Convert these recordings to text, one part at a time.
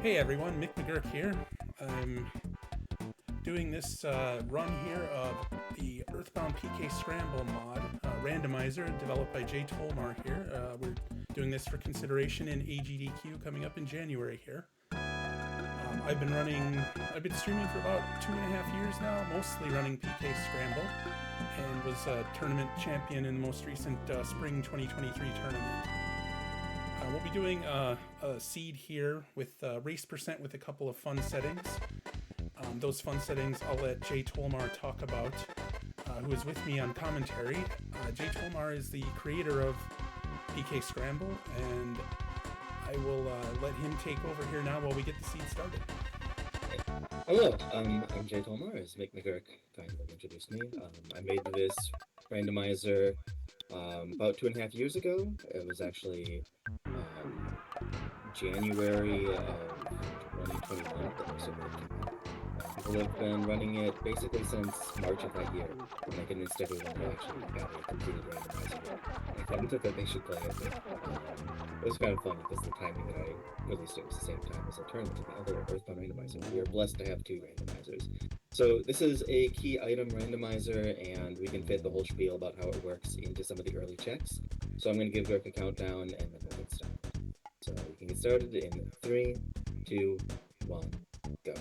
Hey everyone, Mick McGurk here. I'm doing this run here of the EarthBound PK Scramble mod randomizer developed by JTolmar here. We're doing this for consideration in AGDQ coming up in January here. I've been streaming for about 2.5 years now, mostly running PK Scramble, and was a tournament champion in the most recent Spring 2023 tournament. We'll be doing a seed here with race percent with a couple of fun settings. Those fun settings I'll let JTolmar talk about, who is with me on commentary. JTolmar is the creator of PK Scramble, and I will let him take over here now while we get the seed started. Hello, I'm JTolmar, as Mick McGurk kind of introduced me. I made this randomizer about 2.5 years ago. It was actually January of 2021 that I submitted. People have been running it basically since March of that year, and I convinced everyone to actually have a completed randomizer. I thought that they should play it, but it was kind of fun because the timing that I released it was the same time as the tournament and the other EarthBound randomizer. We are blessed to have two randomizers. So this is a key item randomizer, and we can fit the whole spiel about how it works into some of the early checks. So I'm going to give Dirk a countdown, and then we'll get started. So we can get started in 3, 2, 1, go.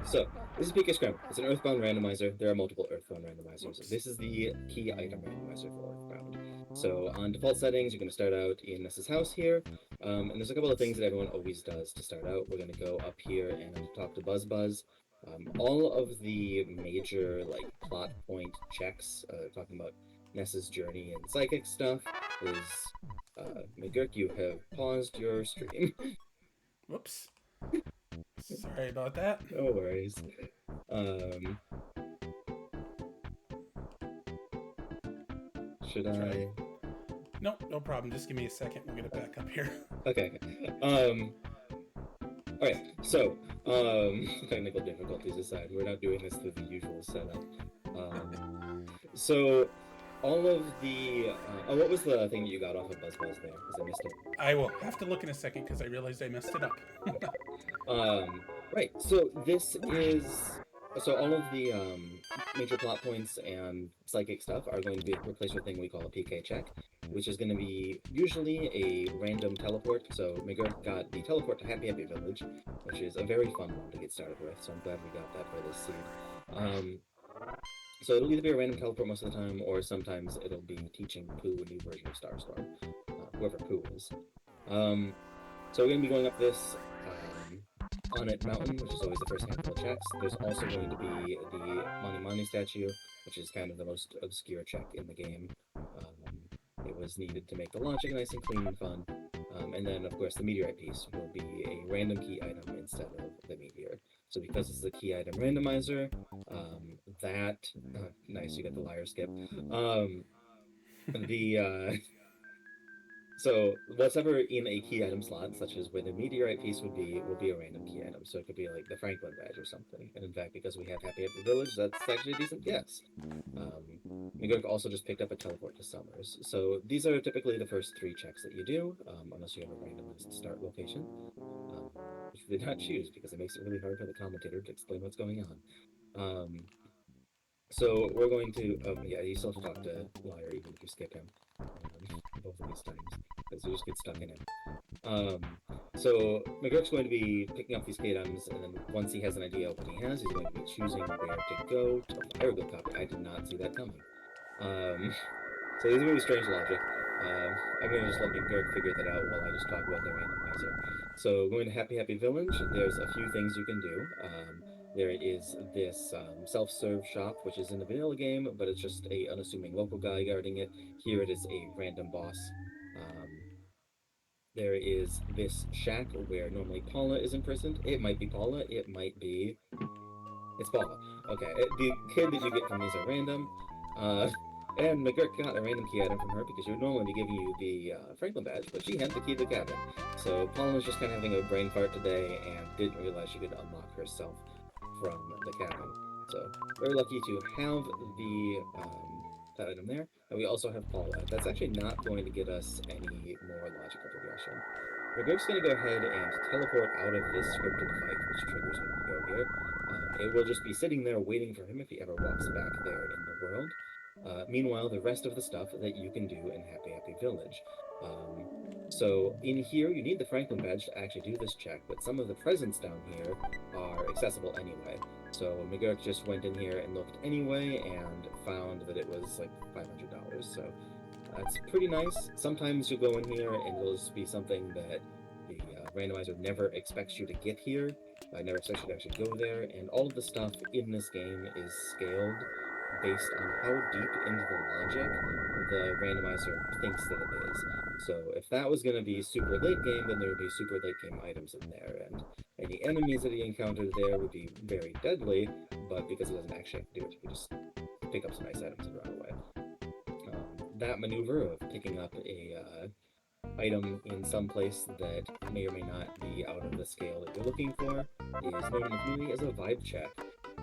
So, this is PK Scramble. It's an EarthBound randomizer. There are multiple EarthBound randomizers. This is the key item randomizer for EarthBound. So, on default settings, you're going to start out in Ness's house here. And there's a couple of things that everyone always does to start out. We're going to go up here and talk to Buzz. All of the major, plot point checks, talking about Ness's journey and psychic stuff, is... McGurk, you have paused your stream. Whoops. Sorry about that. No worries. Should I? Nope, no problem. Just give me a second. We'll get it back up here. Okay. Alright, so, technical difficulties aside, we're not doing this through the usual setup. So, all of the... what was the thing that you got off of Buzz there? Because I missed it. I will have to look in a second because I realized I messed it up. Right, so this is... So all of the major plot points and psychic stuff are going to be replaced with a thing we call a PK check, which is going to be usually a random teleport. So McGurk got the teleport to Happy Happy Village, which is a very fun one to get started with, so I'm glad we got that for this seed. So it'll either be a random teleport most of the time, or sometimes it'll be teaching Pooh a new version of Starstorm, whoever Pooh is. So we're going to be going up this on it mountain, which is always the first handful of checks. There's also going to be the Mani statue, which is kind of the most obscure check in the game. It was needed to make the logic nice and clean and fun. And then, of course, the meteorite piece will be a random key item instead of the meteor. So because it's the key item randomizer, nice, you got the liar skip. So whatever in a key item slot, such as where the meteorite piece will be a random key item. So it could be like the Franklin badge or something. And in fact, because we have Happy Happy Village, that's actually a decent guess. McGurk also just picked up a teleport to Summers. So these are typically the first 3 checks that you do, unless you have a randomized start location, which we did not choose because it makes it really hard for the commentator to explain what's going on. So we're going to, you still have to talk to Liar even if you skip him, both of these times, because you just get stuck in it. So McGurk's going to be picking up these key items, and then once he has an idea of what he has, he's going to be choosing where to go to the fire copy. I did not see that coming. So these are going to be strange logic. I'm going to just let McGurk figure that out while I just talk about the randomizer. So going to Happy Happy Village, there's a few things you can do. There is this self-serve shop, which is in the vanilla game, but it's just a unassuming local guy guarding it. Here it is a random boss. There is this shack where normally Paula is imprisoned. It might be Paula, it might be... It's Paula. Okay, the kid that you get from these are random. And McGurk got a random key item from her because she would normally be giving you the Franklin badge, but she had the key to the cabin. So Paula was just kind of having a brain fart today and didn't realize she could unlock herself from the cabin. So very lucky to have the that item there. And we also have Paula. That's actually not going to get us any more logical progression. McGurk's going to go ahead and teleport out of this scripted fight, which triggers when we go here. It will just be sitting there waiting for him if he ever walks back there in the world. Meanwhile, the rest of the stuff that you can do in Happy Happy Village. So in here, you need the Franklin badge to actually do this check, but some of the presents down here are accessible anyway. So McGurk just went in here and looked anyway and found that it was like $500. So that's pretty nice. Sometimes you'll go in here and it'll just be something that the randomizer never expects you to get here. I never expect you to actually go there, and all of the stuff in this game is scaled based on how deep into the logic the randomizer thinks that it is. So if that was going to be super late game, then there would be super late game items in there, and any enemies that he encountered there would be very deadly, but because he doesn't actually have to do it, he can just pick up some nice items and run away. That maneuver of picking up a item in some place that may or may not be out of the scale that you're looking for is known in the community as a vibe check.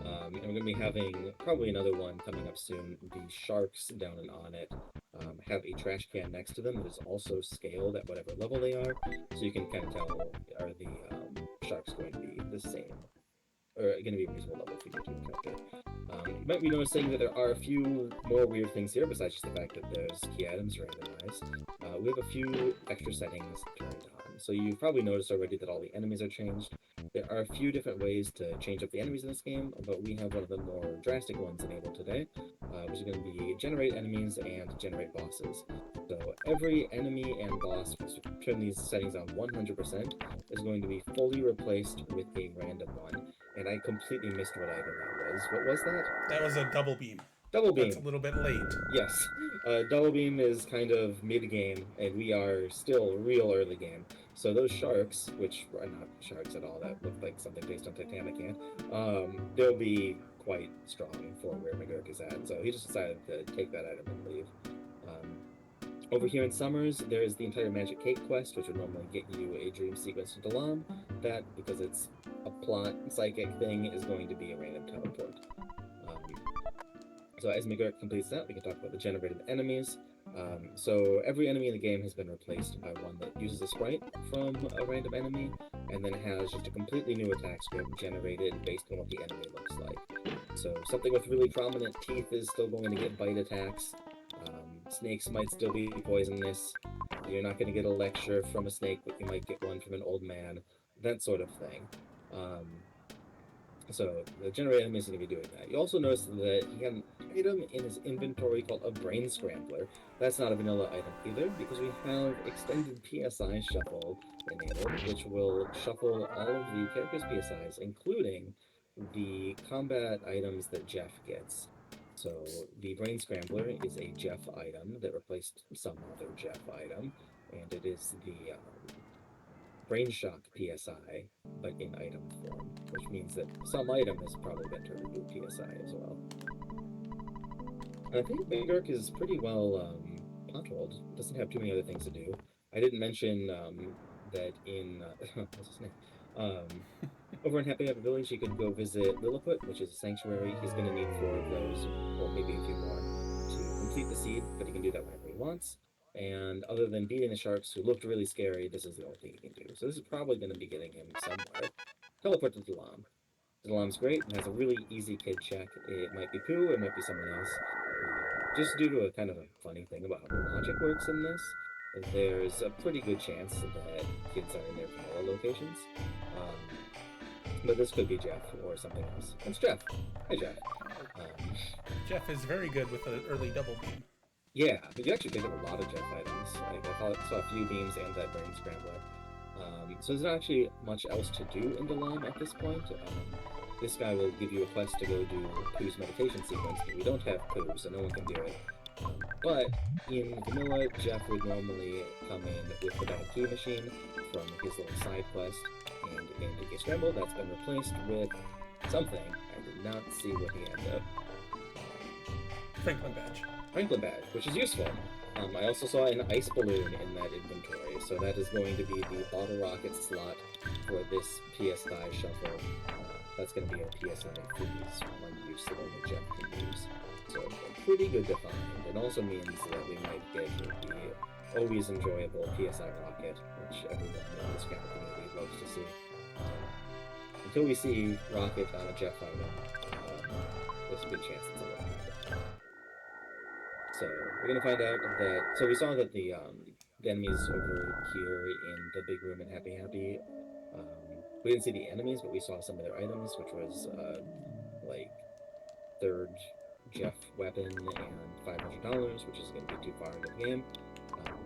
And we're going to be having probably another one coming up soon. The sharks down and on it have a trash can next to them that is also scaled at whatever level they are, so you can kind of tell, are the sharks going to be the same, or going to be a reasonable level for you to encounter. You might be noticing that there are a few more weird things here besides just the fact that there's key items randomized. We have a few extra settings turned on. So you've probably noticed already that all the enemies are changed. There are a few different ways to change up the enemies in this game, but we have one of the more drastic ones enabled today, which is going to be generate enemies and generate bosses. So every enemy and boss, once you turn these settings on 100%, is going to be fully replaced with a random one. And I completely missed what item that was. What was that? That was a double beam. Double beam. That's a little bit late. Yes. Double beam is kind of mid-game, and we are still real early game. So those sharks, which are not sharks at all, that look like something based on Titanic, they'll be quite strong for where McGurk is at. So he just decided to take that item and leave. Over here in Summers, there is the entire Magic Cake quest, which would normally get you a dream sequence to Dalam. That, because it's a plot psychic thing, is going to be a random teleport. So as McGurk completes that, we can talk about the generated enemies. So every enemy in the game has been replaced by one that uses a sprite from a random enemy, and then has just a completely new attack script generated based on what the enemy looks like. So something with really prominent teeth is still going to get bite attacks. Snakes might still be poisonous. You're not going to get a lecture from a snake, but you might get one from an old man. That sort of thing. So the generated enemy is going to be doing that. You also notice that he had an item in his inventory called a brain scrambler. That's not a vanilla item either, because we have extended PSI shuffle enabled, which will shuffle all of the characters' PSIs, including the combat items that Jeff gets. So the brain scrambler is a Jeff item that replaced some other Jeff item, and it is the Brain Shock PSI, but in item form, which means that some item has probably been turned into PSI as well. I think McGurk is pretty well potholed, doesn't have too many other things to do. I didn't mention that in, what's his name? Over in Happy Happy Village, you could go visit Lilliput, which is a sanctuary. He's going to need 4 of those, or maybe a few more, to complete the seed, but he can do that whenever he wants. And other than beating the sharks, who looked really scary, this is the only thing he can do. So this is probably going to be getting him somewhere. Teleport to Dalam. Dalam's great, and has a really easy kid check. It might be Pooh, it might be someone else. Just due to a kind of a funny thing about how the logic works in this, there's a pretty good chance that kids are in their vanilla locations. But this could be Jeff or something else. It's Jeff. Hey, Jeff. Jeff is very good with an early double beam. Yeah, but you actually picked up a lot of Jeff items. I saw a few beams and that brain scrambler. So there's not actually much else to do in Dalam at this point. This guy will give you a quest to go do Pooh's meditation sequence, but we don't have Pooh, so no one can do it. But in vanilla, Jeff would normally come in with the AGDQ machine from his little side quest, and in PK Scramble, that's been replaced with something. I did not see what he ended up. Franklin badge. Franklin badge, which is useful. I also saw an ice balloon in that inventory, so that is going to be the bottle rocket slot for this PSI shuffle. That's going to be a PSI freeze, one use that only Jeff can use. So pretty good to find. It also means that we might get the always enjoyable PSI rocket, which everyone in the Scramble community loves to see. Until we see Rocket on a Jeff item, there's a good chance it's a rocket. So we're gonna find out that. So we saw that the enemies over here in the big room in Happy Happy. We didn't see the enemies, but we saw some of their items, which was like third Jeff weapon and $500, which is going to be too far into the game.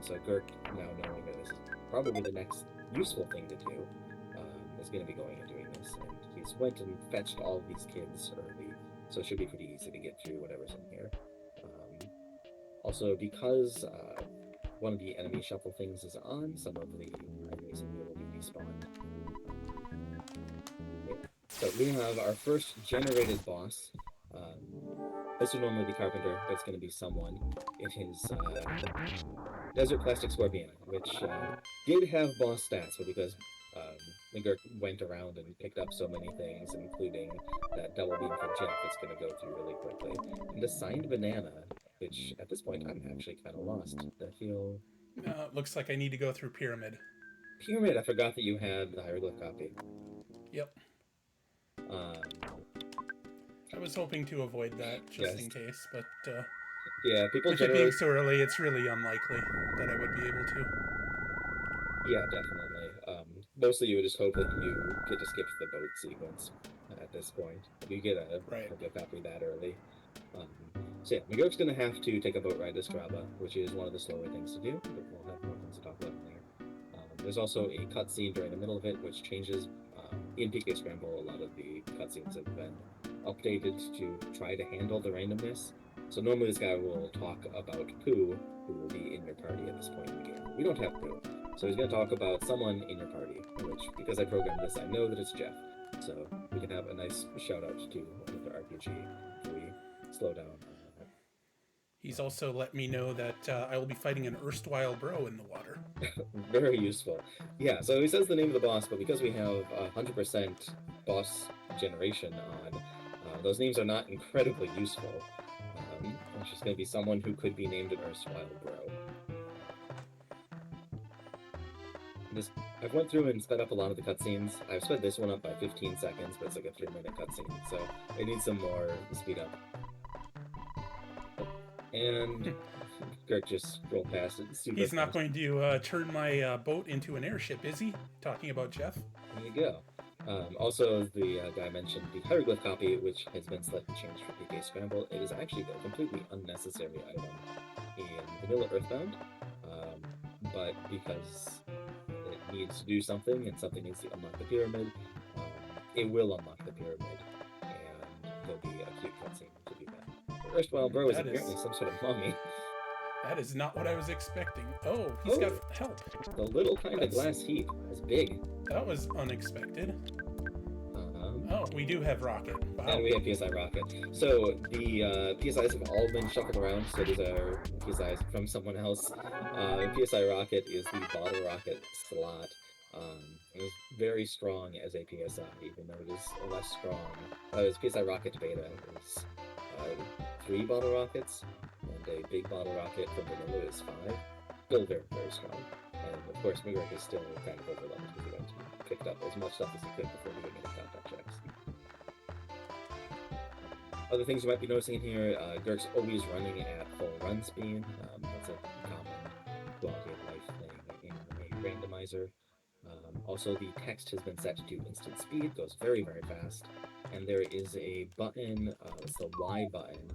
So Girk, now knowing that this is probably the next useful thing to do, is going to be going and doing this. And he's went and fetched all of these kids early, so it should be pretty easy to get through whatever's in here. Also, because one of the enemy shuffle things is on, some of the enemies in here will be respawned. Yeah. So we have our first generated boss. This would normally be Carpenter, but it's going to be someone. It is Desert Plastic Scorpion, which did have boss stats, but because Linger went around and picked up so many things, including that double beam for Jeff, it's going to go through really quickly. And Assigned Banana, which at this point I'm actually kind of lost. I feel... Looks like I need to go through Pyramid. Pyramid, I forgot that you had the hieroglyph copy. Yep. I was hoping to avoid that just in case, but yeah, people with generally... it being so early, it's really unlikely that I would be able to. Yeah, definitely. Mostly you would just hope that you get to skip the boat sequence at this point. You get a copy that early. So yeah, McGurk's going to have to take a boat ride to Strava, which is one of the slower things to do, but we'll have more things to talk about in there. There's also a cutscene during the middle of it, which changes. In PK Scramble, a lot of the cutscenes have been updated to try to handle the randomness. So normally this guy will talk about Pooh, who will be in your party at this point in the game. We don't have Pooh, so he's going to talk about someone in your party, which, because I programmed this, I know that it's Jeff. So we can have a nice shout out to another RPG if we slow down. He's also let me know that I will be fighting an erstwhile bro in the water. Very useful. Yeah, so he says the name of the boss, but because we have 100% boss generation on, those names are not incredibly useful. It's just going to be someone who could be named an erstwhile bro. I've went through and sped up a lot of the cutscenes. I've sped this one up by 15 seconds, but it's like a 3-minute cutscene, so it needs some more speed up. And Girk just rolled past it. He's not going to turn my boat into an airship, is he? Talking about Jeff? There you go. Also, the guy mentioned the hieroglyph copy, which has been slightly changed for PK Scramble. It is actually a completely unnecessary item in vanilla EarthBound, but because it needs to do something and something needs to unlock the pyramid, it will unlock the pyramid, and there'll be a cute cutscene to do that. Erstwhile bro is apparently some sort of mummy. That is not what I was expecting. Oh, he's got help. The little kind of glass heap is big. That was unexpected. Oh, we do have Rocket. Wow. And we have PSI Rocket. So the PSIs have all been shuffled around, so these are PSIs from someone else. PSI Rocket is the bottle rocket slot. It is very strong as a PSI, even though it is less strong. As PSI Rocket Beta is 3 bottle rockets, and a big bottle rocket from vanilla is 5. Still very, very strong. And of course, McGurk is still kind of overleveled because he went and picked up as much stuff as he could before doing any contact checks. Other things you might be noticing in here, Girk's always running at full run speed. That's a common quality of life thing in a randomizer. Also, the text has been set to instant speed, goes very, very fast. And there is a button, it's the Y button,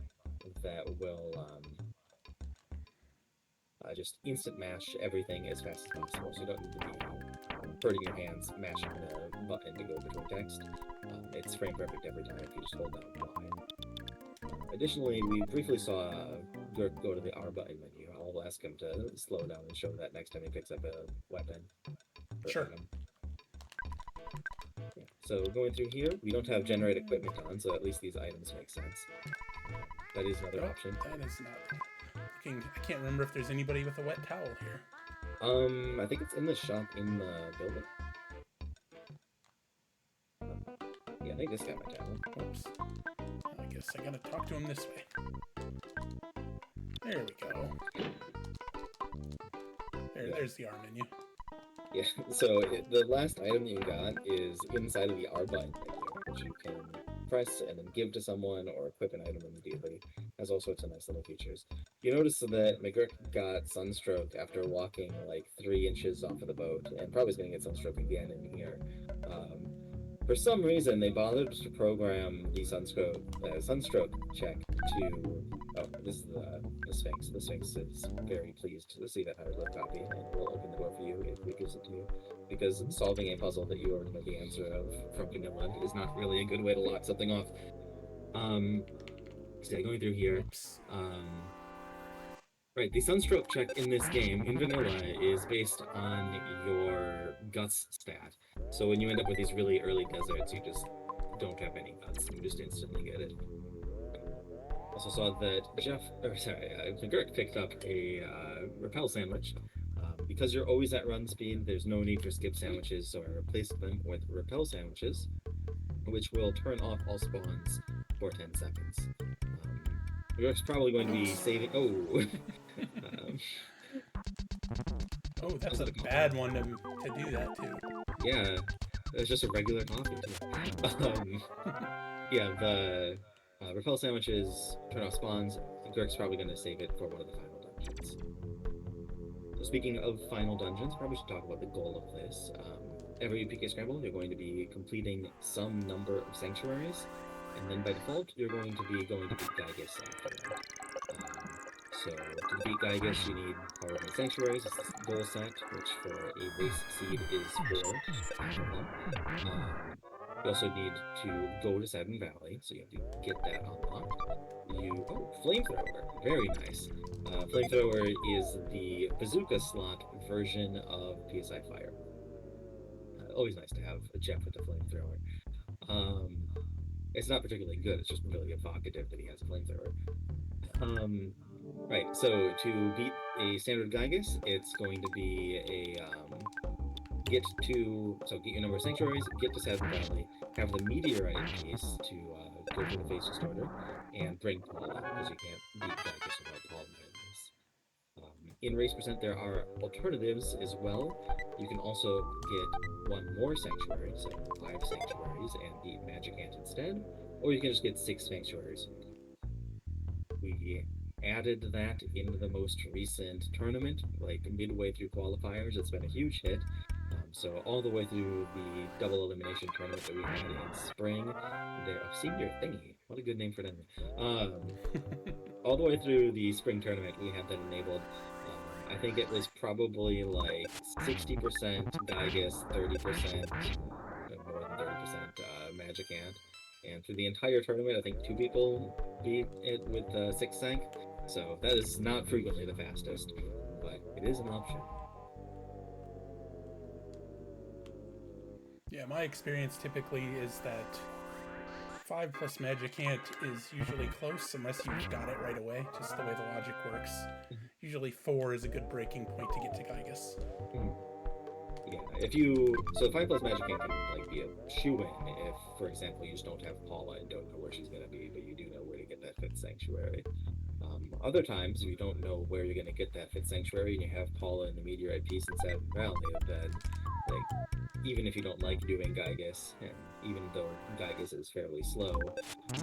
that will just instant mash everything as fast as possible. So you don't need to be hurting your hands mashing the button to go between text. It's frame perfect every time if you just hold down Y. Additionally, we briefly saw Girk go to the R button menu. I'll ask him to slow down and show that next time he picks up a weapon. Sure. Yeah. So going through here, we don't have generate equipment on, so at least these items make sense. That is another option. That is not. I can't remember if there's anybody with a wet towel here. I think it's in the shop in the building. Yeah, I think this guy might have one. Oops. I guess I gotta talk to him this way. There we go. There, Yeah. there's the R menu. Yeah, so the last item that you got is inside of the R button menu, which you can press and then give to someone or equip an item immediately. Has all sorts of nice little features. You notice that McGurk got sunstroke after walking like 3 inches off of the boat, and probably is going to get sunstroke again in here. For some reason, they bothered to program the sunstroke check to. Oh, this is the Sphinx. The Sphinx is very pleased to see that hieroglyph copy, and will open the door for you if it gives it to you. Because solving a puzzle that you already know the answer of from vanilla is not really a good way to lock something off. So going through here. Oops. Right, the sunstroke check in this game, in vanilla, is based on your guts stat. So when you end up with these really early deserts, you just don't have any guts. You just instantly get it. Also saw that McGurk picked up a repel sandwich. Because you're always at run speed, there's no need for skip sandwiches, so I replaced them with repel sandwiches, which will turn off all spawns for 10 seconds. McGurk's probably going to be saving... Oh! Oh, that's a bad one to do that to. Yeah, it's just a regular coffee too. Yeah, the repel sandwiches turn off spawns. McGurk's probably going to save it for one of the final dungeons. So speaking of final dungeons, probably should talk about the goal of this. Every PK Scramble, you're going to be completing some number of sanctuaries, and then by default, you're going to be going to beat Gygus after that. So to beat Gygus, you need however many sanctuaries. It's this goal set, which for a race seed is 4 of them. You also need to go to Saturn Valley, so you have to get that unlocked. Flamethrower, very nice. Flamethrower is the bazooka slot version of PSI Fire. Always nice to have a Jeff with a flamethrower. It's not particularly good, it's just really evocative that he has a flamethrower. Right, so to beat a standard Gygus, it's going to be a get your number of sanctuaries, get to Saturn Valley, have the meteorite piece to go for the phase starter, and bring Paula, because you can't beat Gygus without Paula in this. In race percent, there are alternatives as well. You can also get 1 more sanctuary, so 5 sanctuaries, and beat Magic Ant instead, or you can just get 6 sanctuaries. We added that into the most recent tournament, like midway through qualifiers. It's been a huge hit. So all the way through the double elimination tournament that we had in spring, senior thingy. What a good name for an enemy. All the way through the spring tournament, we had that enabled. I think it was probably like 60% Gygus, 30%, more than 30% Magic Ant. And through the entire tournament, I think 2 people beat it with 6 sank. So that is not frequently the fastest, but it is an option. Yeah, my experience typically is that 5 plus Magic Ant is usually close unless you've got it right away, just the way the logic works. Usually 4 is a good breaking point to get to Gygus. Yeah, so 5 plus Magic Ant can like be a shoe-in if, for example, you just don't have Paula and don't know where she's going to be, but you do know where to get that 5th sanctuary. Other times, if you don't know where you're going to get that 5th sanctuary and you have Paula and the meteorite piece in Saturn Valley, then even if you don't like doing Gygus, and even though Gygus is fairly slow,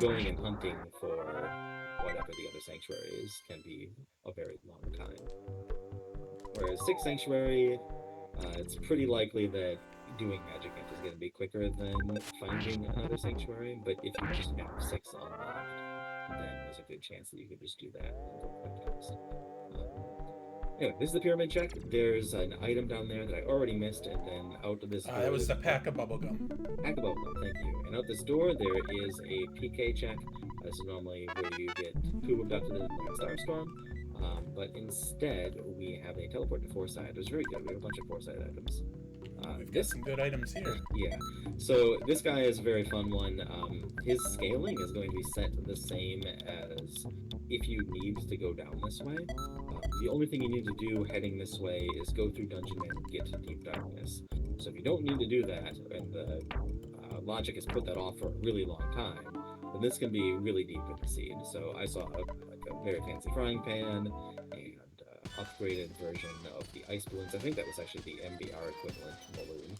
going and hunting for whatever the other sanctuary is can be a very long time. Whereas 6th sanctuary, it's pretty likely that doing Magic Ant is going to be quicker than finding another sanctuary, but if you just have 6 unlocked, then there's a good chance that you could just do that and go quick next. Anyway, this is the pyramid check. There's an item down there that I already missed, and then out of this door... That was the pack of bubblegum. Pack of bubblegum, thank you. And out this door, there is a PK check. This is normally where you get Pooh abducted in Starstorm, but instead, we have a teleport to Foresight. It was very good. We have a bunch of Foresight items. We've got some good items here. Yeah. So this guy is a very fun one. His scaling is going to be set the same as if you need to go down this way. The only thing you need to do heading this way is go through Dungeon and get to Deep Darkness. So if you don't need to do that, and the logic has put that off for a really long time, then this can be really deep in the seed. So I saw a very fancy frying pan, and upgraded version of the ice balloons. I think that was actually the MBR equivalent balloon.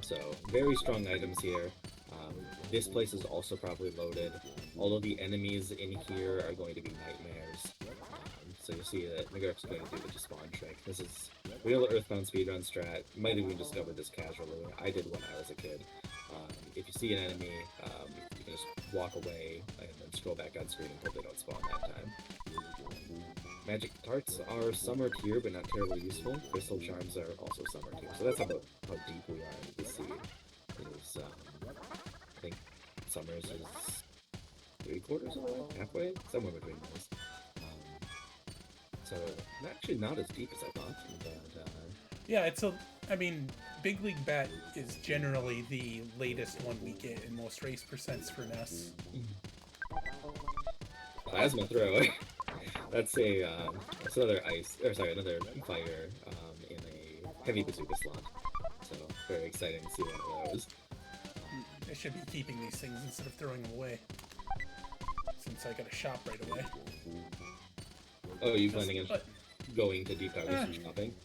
So very strong items here. This place is also probably loaded. All of the enemies in here are going to be nightmares. So you'll see that McGurk's going to do the despawn trick. This is real Earthbound speedrun strat. You might have even discovered this casually. I did when I was a kid. If you see an enemy, you can just walk away and then scroll back on screen and hope they don't spawn that time. Magic tarts are summer tier, but not terribly useful. Crystal charms are also summer tier. So that's how deep we are into the seed. Is I think summers is 3/4 away, halfway, somewhere between those. So actually not as deep as I thought. But, yeah, I mean, Big League Bet is generally the latest one we get in most race percents for NES. Plasma throw. That's another another fire in a heavy bazooka slot. So very exciting to see one of those. I should be keeping these things instead of throwing them away, since I got a shop right away. Oh, are you planning on going to Deep Darkness and shopping?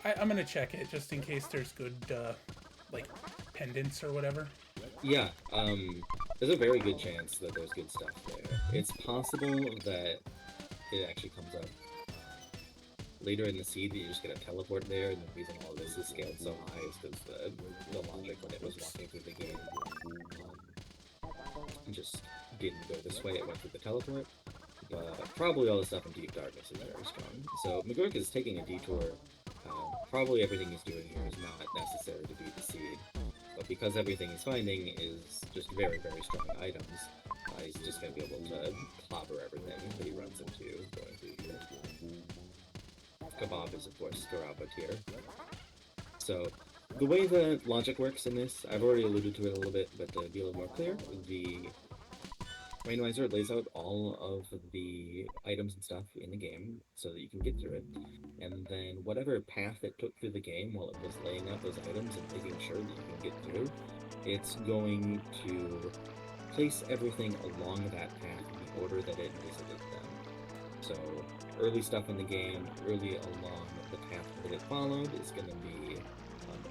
I'm gonna check it just in case there's good like pendants or whatever. Yeah, there's a very good chance that there's good stuff there. It's possible that it actually comes up later in the seed that you just get a teleport there, and the reason all this is scaled so high is because the logic when it was walking through the game just didn't go this way, it went through the teleport. But probably all the stuff in Deep Darkness is very strong. So McGurk is taking a detour. Probably everything he's doing here is not necessary to beat the seed. But because everything he's finding is just very, very strong items, he's just going to be able to clobber everything that he runs into going through here. Kebab is, of course, Scaraba tier. So, the way the logic works in this, I've already alluded to it a little bit, but to be a little more clear, the randomizer lays out all of the items and stuff in the game so that you can get through it. And then whatever path it took through the game while it was laying out those items and making sure that you can get through, it's going to place everything along that path in the order that it visited them. So early stuff in the game, early along the path that it followed, is going to be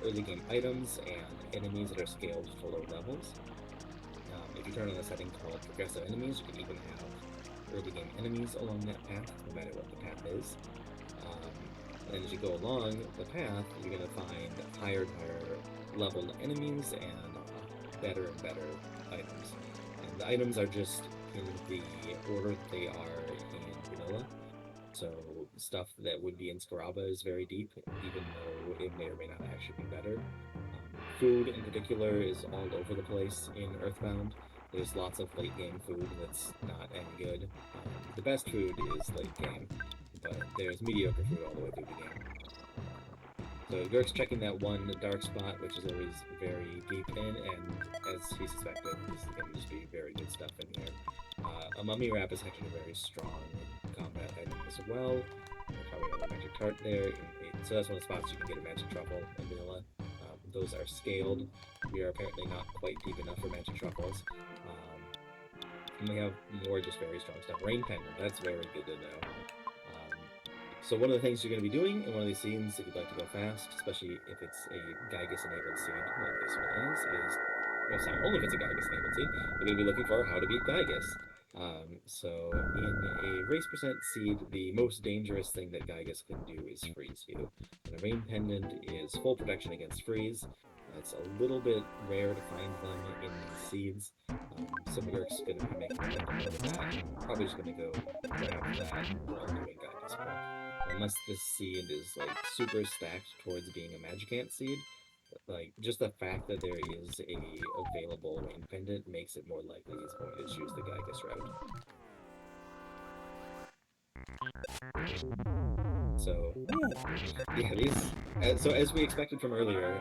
early game items and enemies that are scaled to low levels. If you turn on a setting called Progressive Enemies, you can even have early game enemies along that path, no matter what the path is. And as you go along the path, you're going to find higher and higher leveled enemies and better items. And the items are just in the order that they are in vanilla. So stuff that would be in Scaraba is very deep, even though it may or may not actually be better. Food in particular is all over the place in EarthBound. There's lots of late game food that's not any good. The best food is late game, but there's mediocre food all the way through the game. So Gurk's checking that one dark spot, which is always very deep in, and as he suspected, this is going to just be very good stuff in here. A mummy wrap is actually a very strong combat item as well. There's probably another magic tart there. So that's one of the spots you can get a magic truffle in vanilla. Those are scaled. We are apparently not quite deep enough for magic truffles. And we have more just very strong stuff. Rain Pendant, that's very good to know. So one of the things you're going to be doing in one of these scenes, if you'd like to go fast, especially if it's a Gygas-enabled scene, like this one is, only if it's a Gygas-enabled scene, you're going to be looking for how to beat Gygas. So in a race percent seed, the most dangerous thing that Gygas can do is freeze you. And a Rain Pendant is full protection against freeze. It's a little bit rare to find them in these seeds. So McGurk's going to be making a note of that. Probably just going to go grab that while doing Gygas prep. Unless this seed is like super stacked towards being a Magicant seed, like just the fact that there is a available Rain Pendant makes it more likely he's going to choose the Gygas route. So yeah, so as we expected from earlier,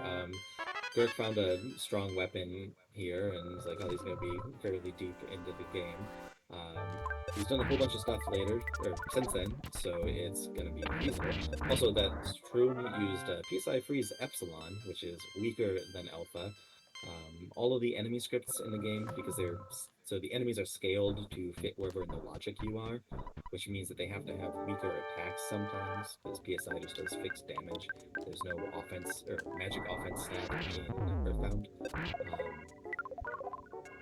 Gurk found a strong weapon here, and he's like, oh, he's going to be fairly deep into the game. He's done a whole bunch of stuff since then, so it's going to be feasible. Also, that's true, he used PSI Freeze Epsilon, which is weaker than Alpha. All of the enemy scripts in the game, because they're So the enemies are scaled to fit wherever in the logic you are, which means that they have to have weaker attacks sometimes, because PSI just does fixed damage. There's no offense or magic offense stat in EarthBound.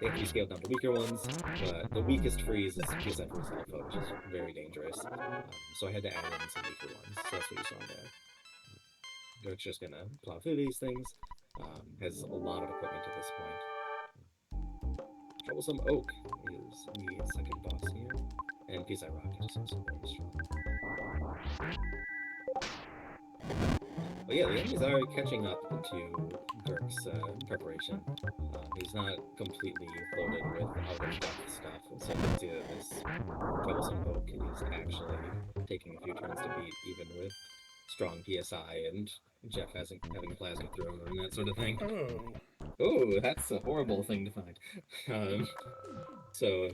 They have to be scaled down to weaker ones, but the weakest freeze is PSI Freeze Alpha, which is very dangerous. So I had to add in some weaker ones. So that's what you saw there. Dirk's just gonna plow through these things. Has a lot of equipment at this point. Troublesome Oak is the second boss here, and PSI Rocket is also very strong. But yeah, the enemies are catching up to Dirk's preparation. He's not completely loaded with out-of-depth stuff, so you can see that this Troublesome Oak is actually taking a few turns to beat, even with strong PSI and Jeff having a plasma thrower and that sort of thing. Oh, that's a horrible thing to find. So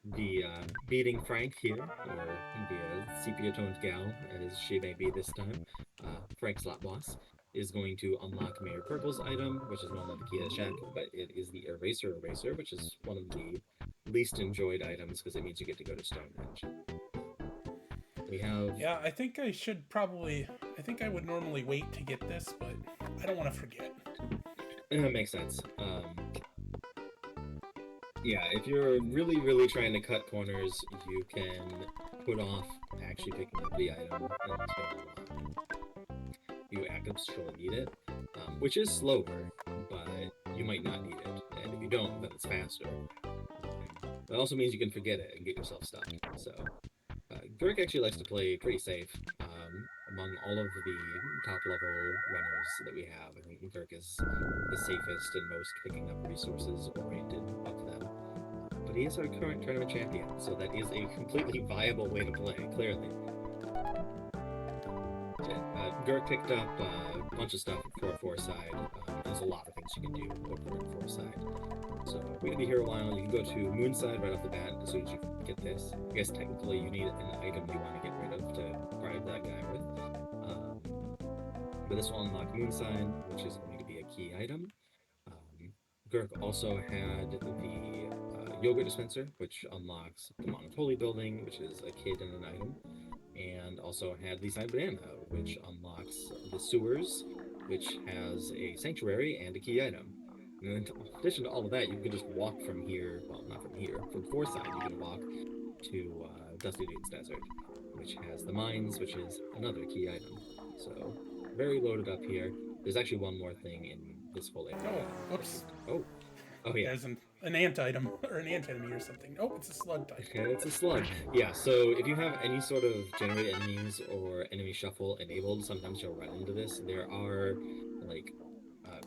the beating Frank here, or the sepia-toned gal, as she may be this time, Frank Slot Boss, is going to unlock Mayor Purple's item, which is normally the key to the shack, but it is the Eraser, which is one of the least enjoyed items because it means you get to go to Stonehenge. We have... Yeah, I think I should probably... I think I would normally wait to get this, but I don't want to forget. That makes sense. Yeah, if you're really, really trying to cut corners, you can put off actually picking up the item until you actually need it, which is slower, but you might not need it, and if you don't, then it's faster. That also means you can forget it and get yourself stuck. So, Girk actually likes to play pretty safe. Among all of the top-level runners that we have, I think Girk is the safest and most picking up resources-oriented of them. But he is our current tournament champion, so that is a completely viable way to play, clearly. Girk picked up a bunch of stuff for 4 side. There's a lot of things you can do with 4 side. So we're going to be here a while. You can go to Moonside right off the bat as soon as you get this. I guess technically you need an item you want to get rid of to bribe that guy with. But this will unlock Moonside, which is going to be a key item. Girk also had the Yogurt Dispenser, which unlocks the Mount Holy Building, which is a kid and an item. And also had the Side Banana, which unlocks the Sewers, which has a Sanctuary and a key item. And in addition to all of that, you can just walk from here, well, not from here, from Foresight, you can walk to Dusty Dude's Desert, which has the Mines, which is another key item. So, very loaded up here. There's actually one more thing in this whole area. Oh, whoops. Oh yeah. There's an ant item, or an ant enemy or something. Oh, it's a slug type. It's a slug. Yeah, so if you have any sort of generate enemies or enemy shuffle enabled, sometimes you'll run into this. There are, like,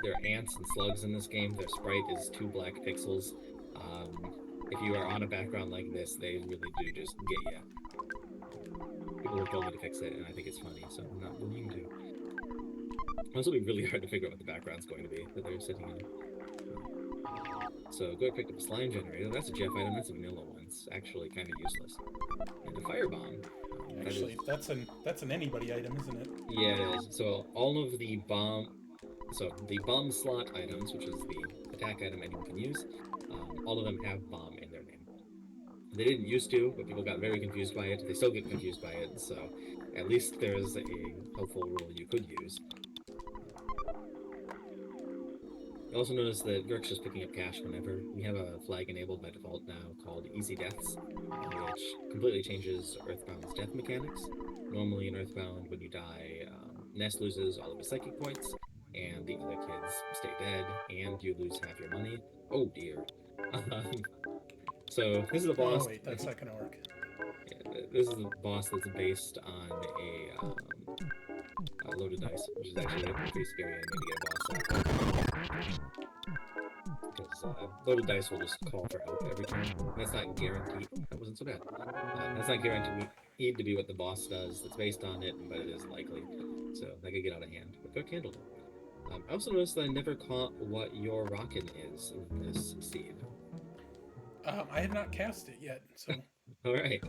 there are ants and slugs in this game. Their sprite is 2 black pixels. If you are on a background like this, they really do just get you. People have told me to fix it, and I think it's funny, so I'm not willing to. It'll be really hard to figure out what the background's going to be that they're sitting in. So go pick up a slime generator. That's a Jeff item. That's a vanilla one. It's actually kind of useless. And a firebomb. Actually, that's an anybody item, isn't it? Yeah, it is. So all of the bomb slot items, which is the attack item anyone can use, all of them have bomb in their name. They didn't used to, but people got very confused by it. They still get confused by it. So at least there's a helpful rule you could use. I also noticed that Girk's just picking up cash whenever. We have a flag enabled by default now called Easy Deaths, which completely changes EarthBound's death mechanics. Normally in EarthBound, when you die, Ness loses all of his psychic points, and the other kids stay dead, and you lose half your money. Oh dear. So this is a boss... Oh wait, that's not gonna work. Yeah, this is a boss that's based on a loaded dice, which is actually a pretty scary enemy to get a boss at. Because loaded dice will just call for help every time. That's not guaranteed. That wasn't so bad. That's not guaranteed to be what the boss does. That's based on it, but it is likely. So that could get out of hand. But Girk handled it. I also noticed that I never caught what your rockin' is in this seed. I had not cast it yet, so... Alright.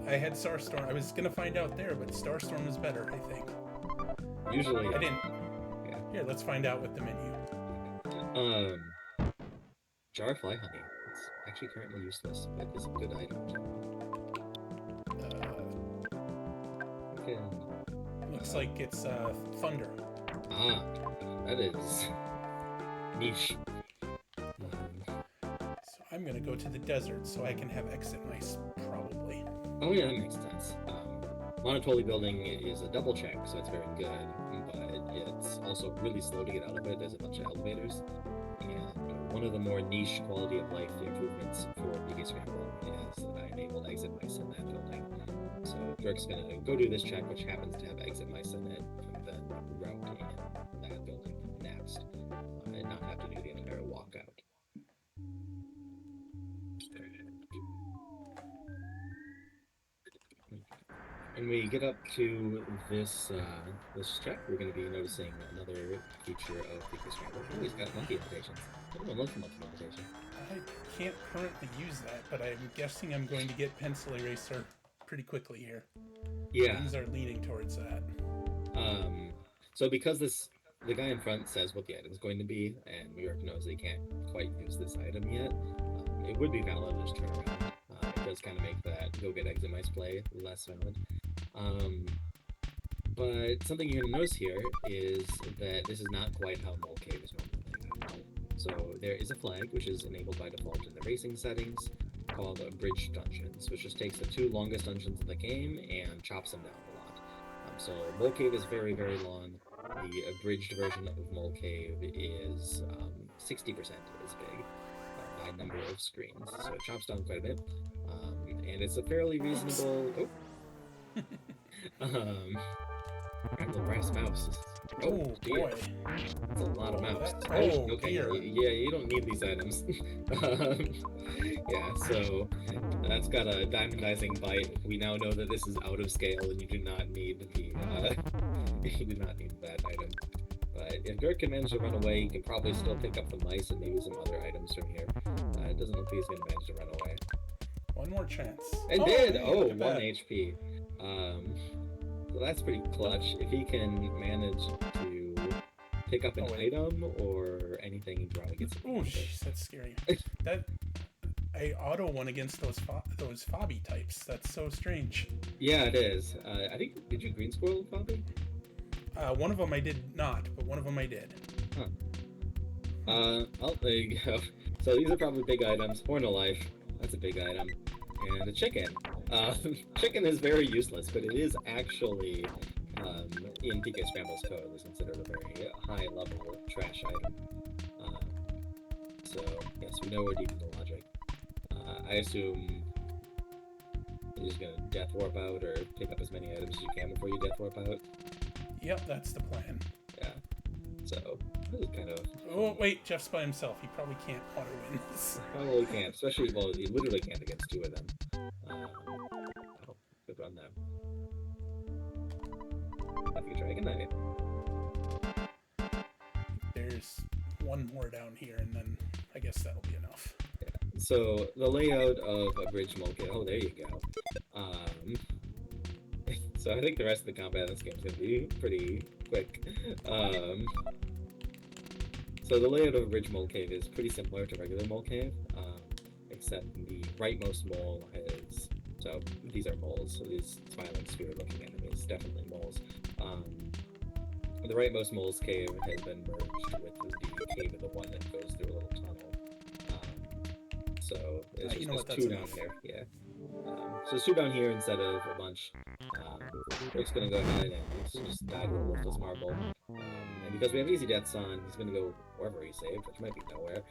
I had Starstorm. I was gonna find out there, but Starstorm is better, I think. Usually... I didn't. Yeah. Here, let's find out with the menu. Jar of Fly Honey. actually currently useless, but is a good item. Okay. Looks like it's thunder. Ah, that is niche. So I'm gonna go to the desert so I can have exit mice, probably. Oh yeah, that makes sense. Monotoli building is a double check, so it's very good, but it's also really slow to get out of it. There's a bunch of elevators, and one of the more niche quality of life improvements for PK Scramble is that I enabled exit mice in that building. So Dirk's gonna go do this check, which happens to have exit mice in it, and then route in that building next, and not have to do the entire walkout. When we get up to this this check, we're going to be noticing another feature of PK Scramble. Oh, he's got monkey invitations. Everyone loves the monkey invitation. I can't currently use that, but I'm guessing I'm going to get pencil eraser pretty quickly here. Yeah. Things are leaning towards that. So because the guy in front says what the item is going to be, and New York knows they can't quite use this item yet, it would be valid to just turn around. It does kind of make that go get exit mice play less valid. But something you're going to notice here is that this is not quite how Mole Cave is normally. So there is a flag, which is enabled by default in the racing settings, called Bridge Dungeons, which just takes the 2 longest dungeons of the game and chops them down a lot. So Mole Cave is very, very long. The abridged version of Mole Cave is 60% as big by number of screens, so it chops down quite a bit. And it's a fairly reasonable... grab the brass mouse. Oh dear. boy. That's a lot of mouse. Oh, okay. dear. Yeah, you don't need these items. Yeah, so that's got a diamondizing bite. We now know that this is out of scale, and you do not need the you do not need that item. But if Gert can manage to run away, he can probably still pick up the mice and maybe some other items from here. It doesn't look like he's going to manage to run away. One more chance. It did! Hey, Oh, look at 1 that. HP. So that's pretty clutch. If he can manage to pick up an item or anything, he probably gets it. Oh, that's scary. I auto one against those Fobby types. That's so strange. Yeah, it is. I think, did you green squirrel Bobby? One of them I did not, but one of them I did. Huh. Oh, there you go. So these are probably big items. Horn of Life, that's a big item. And a chicken. Chicken is very useless, but it is actually, in PK Scramble's code, is considered a very high-level trash item. So, yes, we know we're deep into logic. I assume you're just gonna death warp out, or pick up as many items as you can before you death warp out. Yep, that's the plan. Yeah. So, this is kind of... Oh, wait, Jeff's by himself. He probably can't auto-win this. Probably can't, especially, well, you literally can't against 2 of them. Oh, good run though. Have you Dragon Knight? There's one more down here, and then I guess that'll be enough. Yeah. So, the layout of a bridge multi... Oh, there you go. So I think the rest of the combat in this game is going to be pretty quick. So the layout of a bridge mole cave is pretty similar to regular mole cave, except the rightmost mole has... So these are moles, so these smiling sphere-looking enemies, definitely moles. The rightmost mole's cave has been merged with the cave of the one that goes through a little tunnel. So there's just 2 down here, yeah. So there's 2 down here instead of a bunch. Rick's gonna go ahead and just die to a worthless marble. And because we have easy deaths on, he's gonna go wherever he saved, which might be nowhere.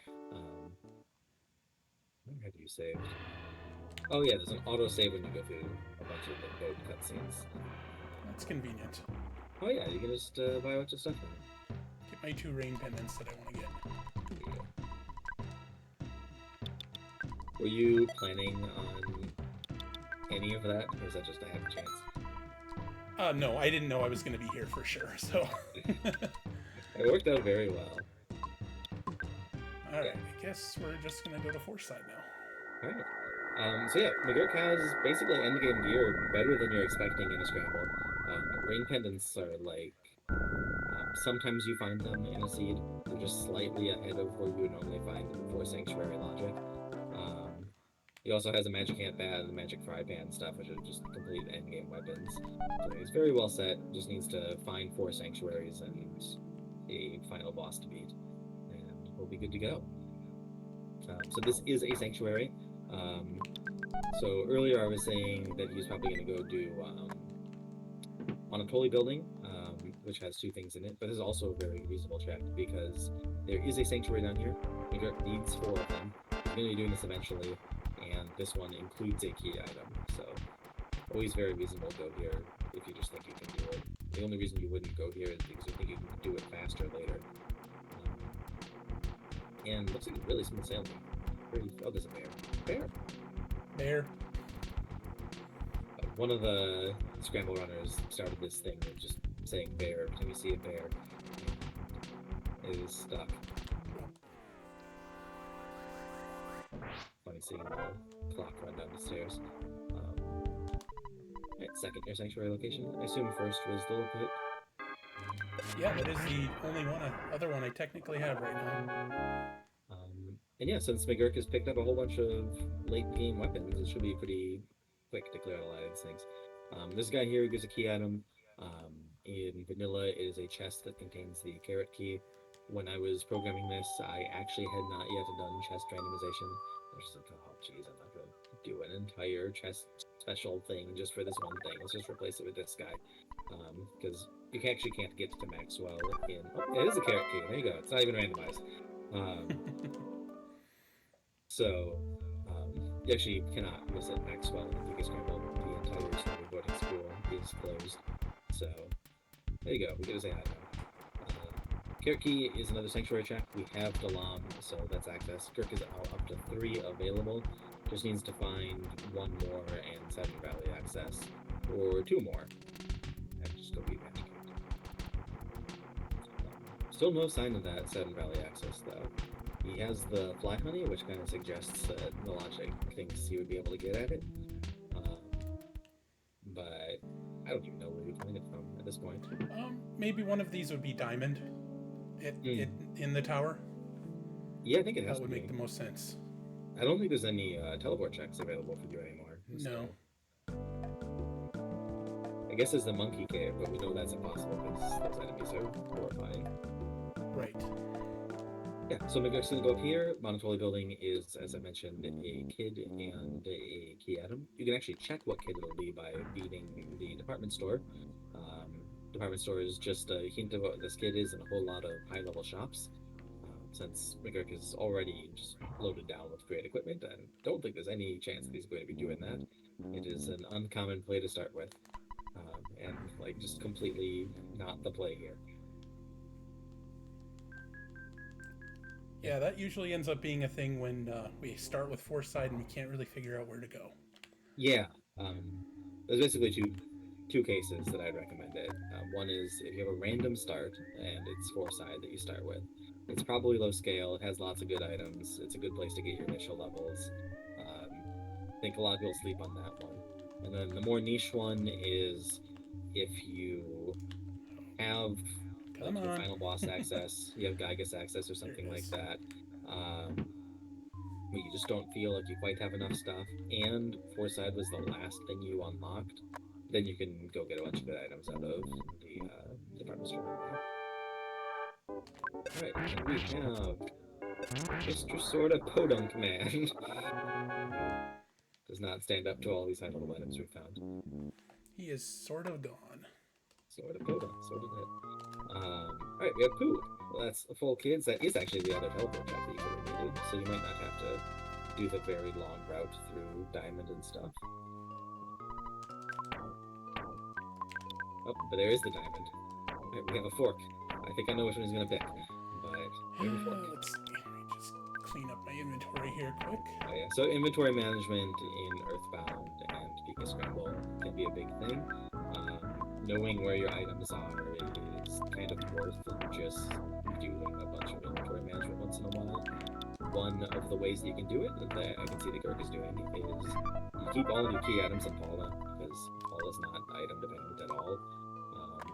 Where have you saved? Oh yeah, there's an auto save when you go through a bunch of the boat cutscenes. That's convenient. Oh yeah, you can just buy a bunch of stuff. Get my 2 rain pendants that I want to get. Were you planning on any of that, or is that just a happy chance? No, I didn't know I was going to be here for sure, so... It worked out very well. Alright, I guess we're just going to go to Foresight now. Alright. So yeah, McGurk has basically endgame gear better than you're expecting in a scramble. Rain pendants are like... sometimes you find them in a seed. They're just slightly ahead of where you would normally find them before Sanctuary Logic. He also has a magic hand pad and a magic fry pan stuff, which are just complete endgame weapons. So he's very well set, just needs to find 4 sanctuaries and a final boss to beat, and we'll be good to go. So this is a sanctuary. So earlier I was saying that he's probably going to go do Monotoli building, which has 2 things in it, but this is also a very reasonable check because there is a sanctuary down here. It needs 4 of them. He's going to be doing this eventually, and this one includes a key item, so always very reasonable to go here if you just think you can do it. The only reason you wouldn't go here is because you think you can do it faster later. And looks like a really smooth sailing. Oh, there's a bear. Bear. One of the Scramble runners started this thing of just saying bear every time you see a bear. It is stuck. Funny seeing the clock run down the stairs. Right, second air sanctuary location. I assume first was the little pit. Yeah, that is the only other one I technically have right now. And yeah, since McGurk has picked up a whole bunch of late game weapons, it should be pretty quick to clear out a lot of these things. This guy here gives a key item. In vanilla, it is a chest that contains the carrot key. When I was programming this, I actually had not yet done chest randomization. I was just like, oh geez, I'm not going to do an entire chest special thing just for this one thing. Let's just replace it with this guy. Because you actually can't get to Maxwell in... Oh, it is a carrot key. There you go. It's not even randomized. So, you actually cannot visit Maxwell in PK Scramble. The entire snowboarding school is closed. So, there you go. We get to say hi now. Carrot Key is another sanctuary check. We have Dalam, so that's access. Kirk is up to 3 available. Just needs to find 1 more and Saturn Valley access. Or 2 more. And just go beat Magic. Still no sign of that Saturn Valley access, though. He has the fly honey, which kind of suggests that the logic thinks he would be able to get at it. But I don't even know where you'd find it from at this point. Maybe one of these would be diamond in the tower. Yeah, I think it has that would to make the most sense. I don't think there's any teleport checks available for you anymore. No. I guess there's the monkey cave, but we know that's impossible because those enemies are horrifying. Right. Yeah, so McGurk's gonna go up here. Monotoli building is, as I mentioned, a kid and a key item. You can actually check what kid it'll be by beating the department store. Department store is just a hint of what this kid is in a whole lot of high-level shops. Since McGurk is already just loaded down with great equipment, and don't think there's any chance that he's going to be doing that. It is an uncommon play to start with, and like just completely not the play here. Yeah, that usually ends up being a thing when we start with foresight and we can't really figure out where to go. Yeah, there's basically two cases that I'd recommend it. One is if you have a random start and it's foresight that you start with. It's probably low scale, it has lots of good items, it's a good place to get your initial levels. I think a lot of people sleep on that one. And then the more niche one is if you have your final boss access, you have Gygas access or something like that. But you just don't feel like you quite have enough stuff, and foresight was the last thing you unlocked, then you can go get a bunch of good items out of the department store. Alright, and we have Mr. Sort of Podunk Man. Does not stand up to all these high-level items we've found. He is sort of gone. Sort of Podunk, sort of it. Alright, we have Pooh. Well, that's full kids. That is actually the other teleport track that you could have needed, so you might not have to do the very long route through Diamond and stuff. Oh, but there is the Diamond. Right, we have a fork. I think I know which one he's going to pick, but we have a fork. Let's see. Let me just clean up my inventory here quick. Oh yeah, so inventory management in EarthBound and PK Scramble can be a big thing. Knowing where your items are is kind of worth just doing a bunch of inventory management once in a while. One of the ways that you can do it, that I can see that Girk is doing, is you keep all of your key items on Paula, because Paula's not item dependent at all.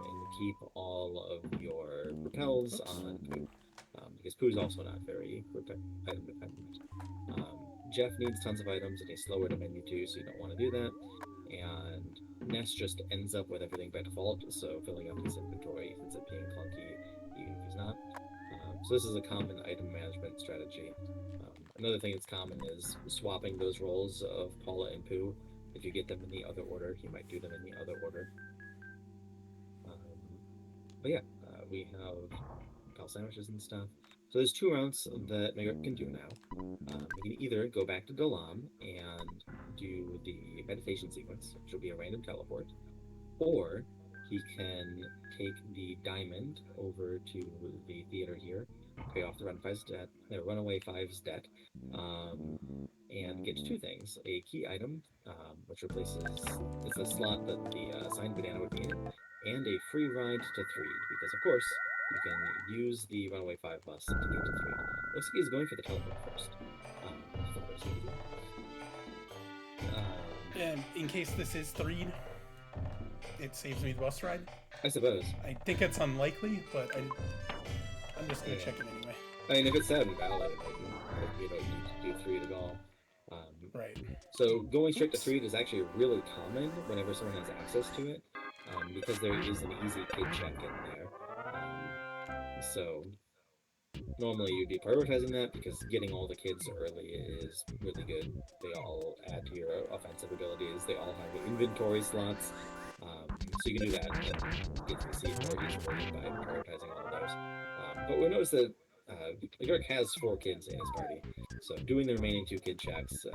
And you keep all of your repels on Pooh, because Pooh's also not very item dependent. Jeff needs tons of items and he's slower to menu too, so you don't want to do that. And Ness just ends up with everything by default, so filling up his inventory ends up being clunky, even if he's not. So this is a common item management strategy. Another thing that's common is swapping those roles of Paula and Pooh. If you get them in the other order, you might do them in the other order. But yeah, we have pal sandwiches and stuff. So there's 2 rounds that Megurt can do now. He can either go back to Dalam and do the meditation sequence, which will be a random teleport, or he can take the diamond over to the theater here, pay off the Runaway 5's debt, and get 2 things: a key item, which replaces it's a slot that the signed banana would be in, and a free ride to Threed, because of course you can use the Runaway 5 bus to get to Threed. Looks like he's going for the teleport first. I thought it was going to do. And in case this is Threed, it saves me the bus ride. I suppose. I think it's unlikely, but I'm just going to check it anyway. I mean, if it's Saturn Valley, then you don't need to do Threed at all. Right. So going straight to Threed is actually really common whenever someone has access to it, because there is an easy kid check in there. So normally you'd be prioritizing that because getting all the kids early is really good. They all add to your offensive abilities. They all have inventory slots. So you can do that and get to the seed more easily by prioritizing all of those. But we notice that Megurt has 4 kids in his party, so doing the remaining 2 kid checks,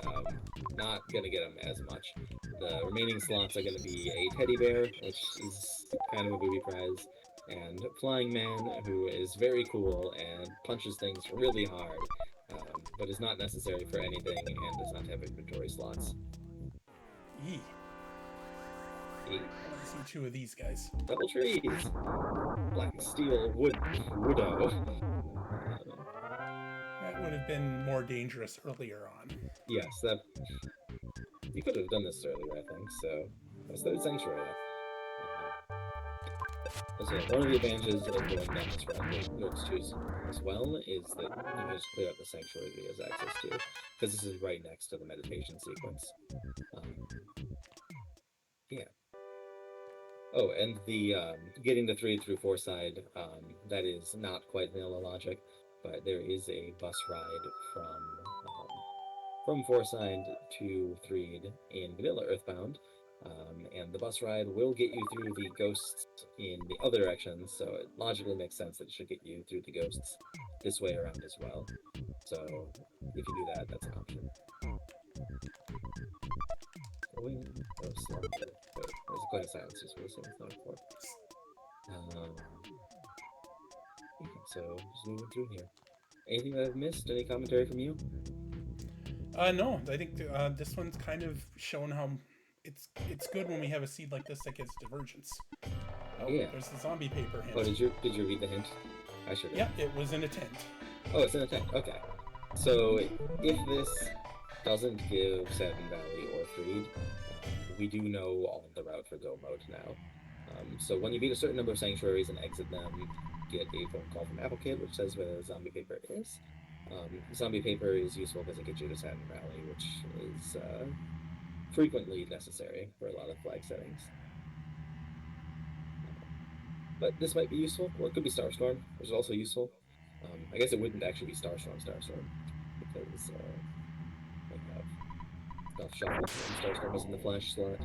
not going to get him as much. The remaining slots are going to be a teddy bear, which is kind of a booby prize, and Flying Man, who is very cool and punches things really hard, but is not necessary for anything and does not have inventory slots. Yee. I want to see 2 of these guys. Double trees! Black Steel Woodo. That would have been more dangerous earlier on. Yes, that... You could have done this earlier, I think, so... That's the Sanctuary. So one of the advantages of going down this round with York's Choose as well is that you can just clear out the Sanctuary that he has access to, because this is right next to the meditation sequence. Yeah. Oh, and the getting the 3 through 4 side, that is not quite vanilla logic, but there is a bus ride from 4 side to Threed in vanilla Earthbound, and the bus ride will get you through the ghosts in the other direction, so it logically makes sense that it should get you through the ghosts this way around as well. So if you do that, that's an option. There's quite a silence just for the same thing before. So just moving through here. Anything that I've missed? Any commentary from you? No, I think this one's kind of shown how it's good when we have a seed like this that gets divergence. Oh, yeah. There's the zombie paper hint. Oh, did you read the hint? I should have. Yeah, it was in a tent. Oh, it's in a tent. Okay. So if this doesn't give Satin Valley or Threed, we do know on the route for go mode now. So when you beat a certain number of sanctuaries and exit them, get a phone call from Apple Kid, which says where the zombie paper is. Zombie paper is useful because it gets you to Satin Valley, which is frequently necessary for a lot of flag settings. But this might be useful, or it could be Starstorm, which is also useful. I guess it wouldn't actually be Starstorm, because we have stuff shuffled and Starstorm is in the flash slot.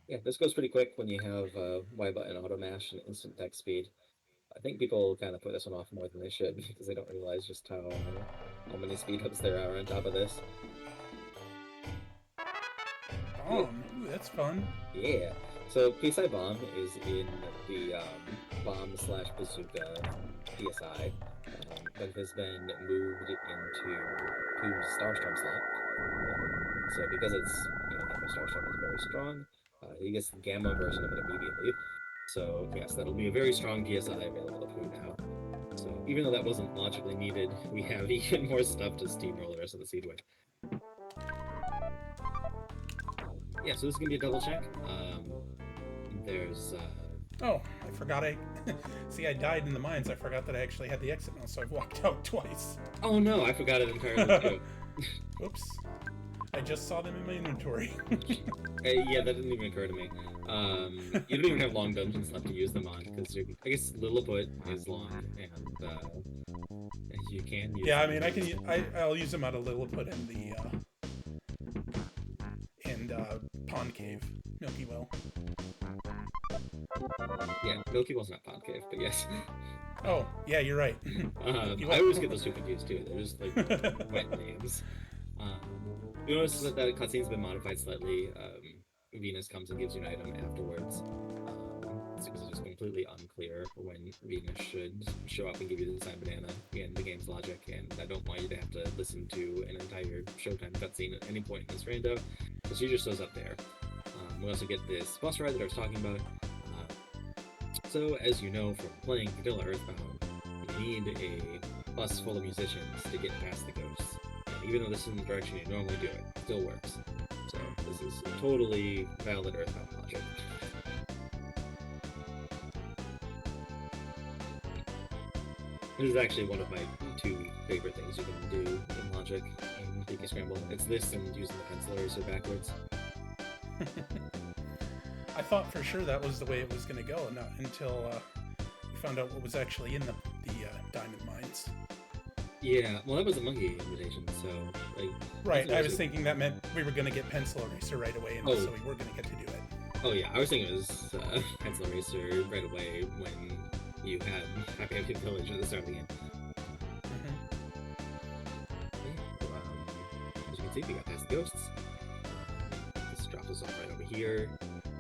Yeah, this goes pretty quick when you have Y button auto mash and instant deck speed. I think people kind of put this one off more than they should because they don't realize just how many speed ups there are on top of this. Bomb, ooh, that's fun. Yeah. So PSI Bomb is in the Bomb/Bazooka PSI, but it has been moved into Pooh's Starstorm slot. So because it's Gamma Starstorm is very strong, he gets the Gamma version of it immediately. So yes, that'll be a very strong PSI available to Pooh now. So even though that wasn't logically needed, we have even more stuff to steamroll the rest of the seed with. Yeah, so this is gonna be a double check. There's oh, I forgot I See, I died in the mines. I forgot that I actually had the exit mouse, so I've walked out twice. Oh no, I forgot it entirely too. Oops. I just saw them in my inventory. Yeah, that didn't even occur to me. You don't even have long dungeons left to use them on, because I guess Lilliput is long, and you can use Yeah, I them. mean, I'll use them out of Lilliput and the Pond Cave, Milky Well. Yeah, Milky Well's not Pond Cave, but yes. Oh, yeah, you're right. I always get those two confused too. They're just like wet names. You notice that cutscene's been modified slightly. Venus comes and gives you an item afterwards. It's just completely unclear when Venus should show up and give you the design banana in the game's logic, and I don't want you to have to listen to an entire Showtime cutscene at any point in this rando, so she just shows up there. We also get this bus ride that I was talking about. So, as you know from playing vanilla EarthBound, you need a bus full of musicians to get past the ghosts. And even though this isn't the direction you normally do it still works. So, this is totally valid EarthBound logic. This is actually one of my two favorite things you can do in logic in PK Scramble. It's this and using the pencil eraser backwards. I thought for sure that was the way it was going to go, not until we found out what was actually in the diamond mines. Yeah, well, that was a monkey invitation, so like. Right, I was thinking that meant we were going to get pencil eraser right away, and so we were going to get to do it. Oh yeah, I was thinking it was pencil eraser right away when you had Happy Happy Village at the start of the game. As you can see, we got past the ghosts. This drops us off right over here.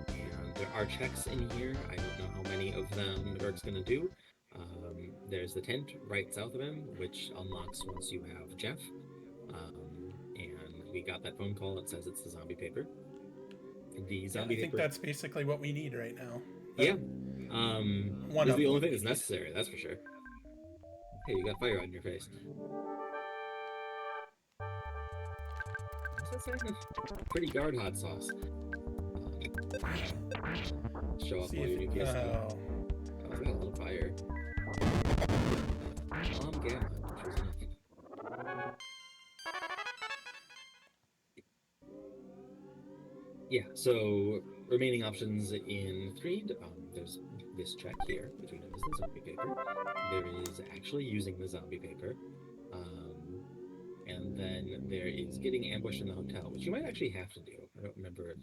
And there are checks in here. I don't know how many of them Eric's going to do. There's the tent right south of him, which unlocks once you have Jeff. And we got that phone call that says it's the zombie paper. The zombie paper. I think that's basically what we need right now. Yeah. It's the only thing that's necessary, that's for sure. Hey, you got fire on your face. What's that saying? Pretty guard hot sauce. Show off all your new gear stuff. Oh, it's got a little fire. Gamma, which was enough. Yeah, so remaining options in Threed, there's this check here, which we know is the zombie paper. There is actually using the zombie paper. And then there is getting ambushed in the hotel, which you might actually have to do. I don't remember if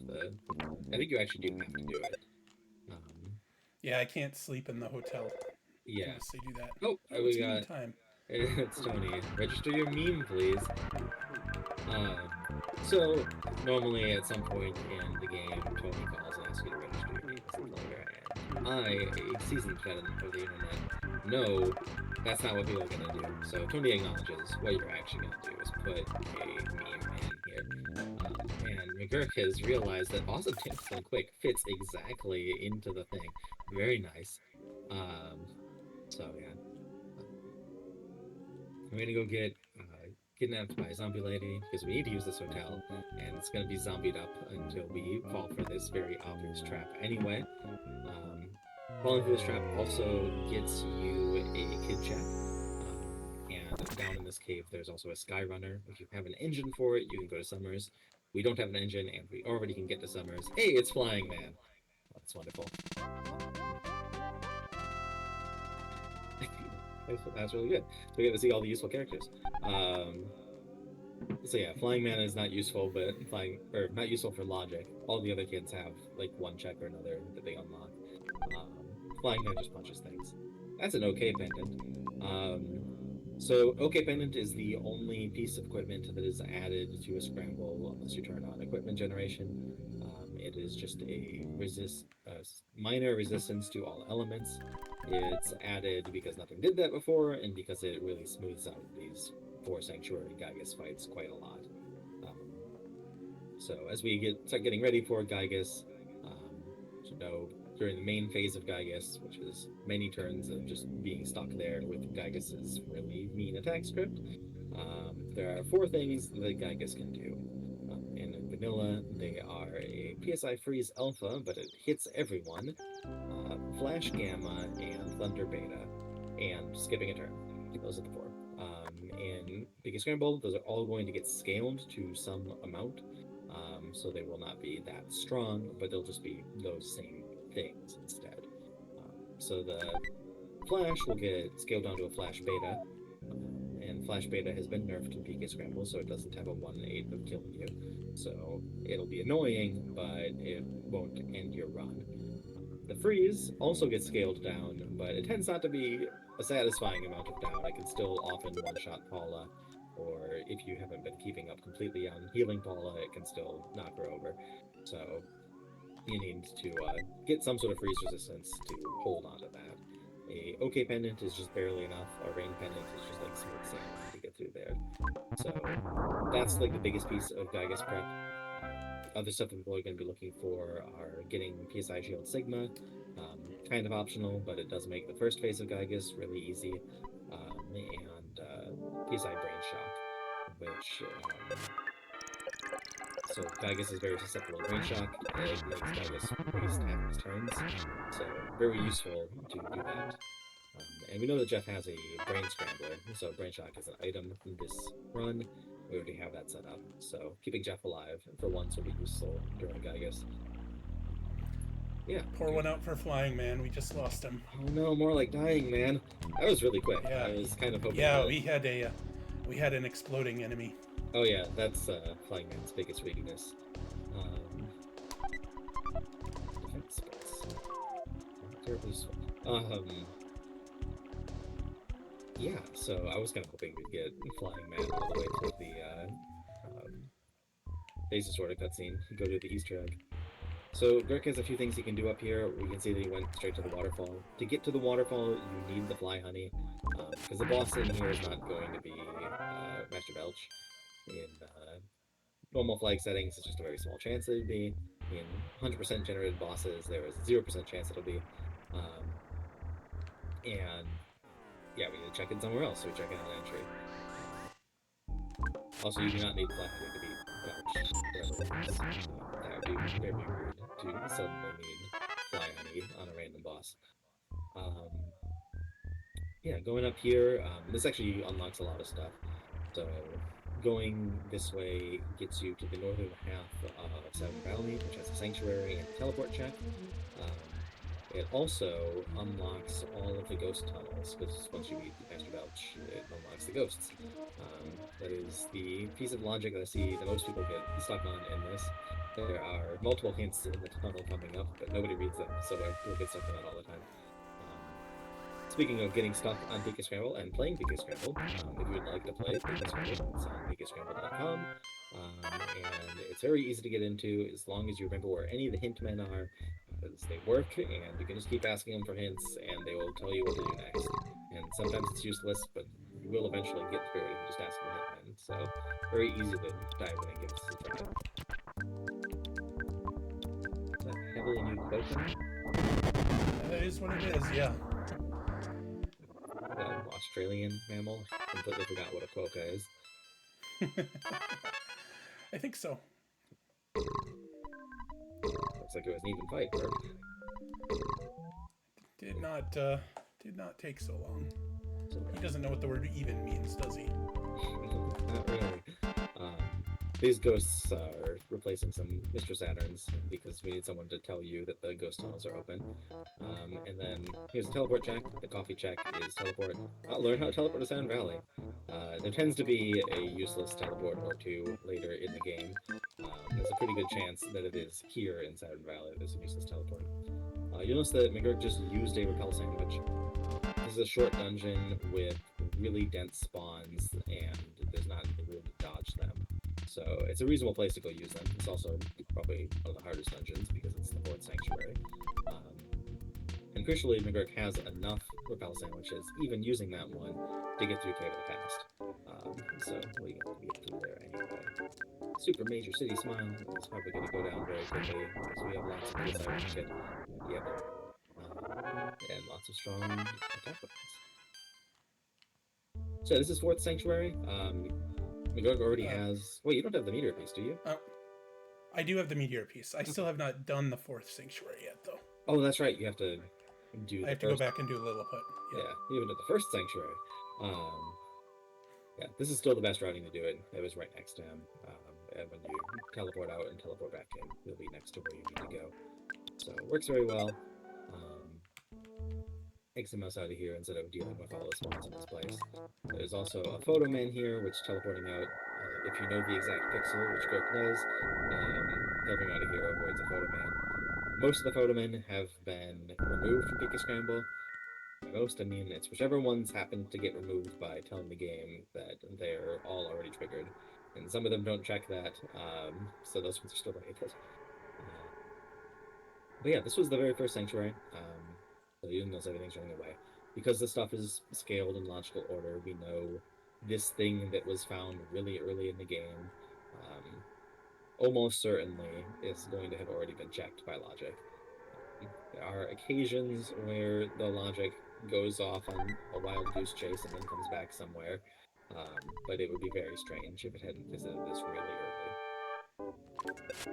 I think you actually do have to do it. Yeah, I can't sleep in the hotel. Yeah. Unless they do that. Oh, we got... time. It's Tony. Register your meme, please. So, normally at some point in the game, Tony calls and asks you to register your meme as a player, and I, a seasoned veteran of the internet, know that's not what people are going to do. So, Tony acknowledges what you're actually going to do is put a meme in here. And McGurk has realized that Awesome Tips and Quick fits exactly into the thing. Very nice. So, yeah. I'm gonna go get kidnapped by a zombie lady because we need to use this hotel, and it's gonna be zombied up until we fall for this very obvious trap anyway. Falling for this trap also gets you a kid check, and down in this cave there's also a sky runner. If you have an engine for it, you can go to Summers. We don't have an engine, and we already can get to Summers. Hey, it's Flying Man! That's wonderful. That's really good. So we get to see all the useful characters. So yeah, Flying Man is not useful, but not useful for logic. All the other kids have like one check or another that they unlock. Flying Man just punches things. That's an OK pendant. So OK pendant is the only piece of equipment that is added to a scramble unless you turn on equipment generation. It is just a minor resistance to all elements. It's added because nothing did that before, and because it really smooths out these 4 Sanctuary Gygus fights quite a lot. So as we start getting ready for Gygus, during the main phase of Gygus, which is many turns of just being stuck there with Gygus's really mean attack script, there are 4 things that Gygus can do. In vanilla, they are a PSI Freeze Alpha, but it hits everyone, Flash Gamma, and Thunder Beta, and skipping a turn. Those are the 4. In PK Scramble, those are all going to get scaled to some amount, so they will not be that strong, but they'll just be those same things instead. So the Flash will get scaled down to a Flash Beta, and Flash Beta has been nerfed in PK Scramble, so it doesn't have a 1/8 of killing you. So it'll be annoying, but it won't end your run. The Freeze also gets scaled down, but it tends not to be a satisfying amount of down. It can still often one-shot Paula, or if you haven't been keeping up completely on healing Paula, it can still knock her over. So you need to get some sort of freeze resistance to hold on to that. A OK pendant is just barely enough. A rain pendant is just like smooth sailing to get through there. So that's like the biggest piece of Gygas prep. Other stuff that people are going to be looking for are getting PSI Shield Sigma, kind of optional, but it does make the first phase of Gygas really easy, and PSI Brain Shock, which so Gygas is very susceptible to Brain Shock. It makes Gygas waste half his turns, so very useful to do that. And we know that Jeff has a Brain Scrambler, so Brain Shock is an item in this run. We already have that set up, so keeping Jeff alive for once will be useful during Gygas. Yeah. Pour one out for Flying Man. We just lost him. Oh no, more like dying, man. That was really quick. Yeah. I was kind of hoping. Yeah, we had an exploding enemy. Oh yeah, that's Flying Man's biggest weakness. Defense space. Terribly useful. Yeah, so I was kind of hoping we'd get Flying Man all the way to the Basis Order cutscene, go to the Easter egg. So Gurk has a few things he can do up here. We can see that he went straight to the waterfall. To get to the waterfall, you need the Fly Honey, because the boss in here is not going to be Master Belch. In normal flag settings, it's just a very small chance that it'd be. In 100% generated bosses, there is a 0% chance it'll be. And yeah, we need to check it somewhere else, so we check it on entry. Also, you do not need Fly Honey to be Belch. That would be very weird to suddenly need Fly Honey on a random boss. Yeah, going up here, this actually unlocks a lot of stuff. So going this way gets you to the northern half of Southern Valley, which has a sanctuary and a teleport check. It also unlocks all of the ghost tunnels, because once you beat Master Belch, it unlocks the ghosts. That is the piece of logic that I see that most people get stuck on in this. There are multiple hints in the tunnel coming up, but nobody reads them, so people get stuck on that all the time. Speaking of getting stuck on PK Scramble and playing PK Scramble, if you would like to play PK Scramble, it's on pkscramble.com. And it's very easy to get into as long as you remember where any of the hint men are, because they work, and you can just keep asking them for hints, and they will tell you what to do next. And sometimes it's useless, but you will eventually get through it if you just ask for hint men. So very easy to dive in and give this a try. Is that heavily new quota? That is what it is, yeah. Australian mammal. I completely forgot what a quokka is. I think so. Looks like it was an even fight, bro. Did not take so long. He doesn't know what the word even means, does he? Not really. These ghosts are replacing some Mr. Saturns because we need someone to tell you that the ghost tunnels are open. And then here's the teleport check. The coffee check is teleport. I'll learn how to teleport to Saturn Valley. There tends to be a useless teleport or two later in the game. There's a pretty good chance that it is here in Saturn Valley there's a useless teleport. You'll notice that McGurk just used a repel sandwich. This is a short dungeon with really dense spawns, and there's not any room to dodge them. So it's a reasonable place to go use them. It's also probably one of the hardest dungeons because it's the fourth sanctuary. And crucially, McGurk has enough repel sandwiches, even using that one, to get through Cave of the Past. So we can get through there anyway. Super Major City Smile is probably going to go down very quickly because we have lots of PSI to get. Yep. And lots of strong attack weapons. So this is fourth sanctuary. McGurk already has. Wait, you don't have the meteor piece, do you? I do have the meteor piece. I still have not done the fourth sanctuary yet, though. Oh, that's right. You have to do I the have to go back and do Lilliput. Yeah, even at the first sanctuary. Yeah, this is still the best routing to do it. It was right next to him. And when you teleport out and teleport back in, you'll be next to where you need to go. So it works very well. Takes the mouse out of here instead of dealing with all the spawns in this place. There's also a photo man here, which teleporting out, if you know the exact pixel, which Kirk does, teleporting out of here avoids a photo man. Most of the photo men have been removed from PK Scramble. Most, I mean, it's whichever ones happen to get removed by telling the game that they're all already triggered. And some of them don't check that, so those ones are still enabled. But yeah, this was the very first sanctuary, so even though everything's running away. Because the stuff is scaled in logical order, we know this thing that was found really early in the game almost certainly is going to have already been checked by logic. There are occasions where the logic goes off on a wild goose chase and then comes back somewhere, but it would be very strange if it hadn't visited this really early.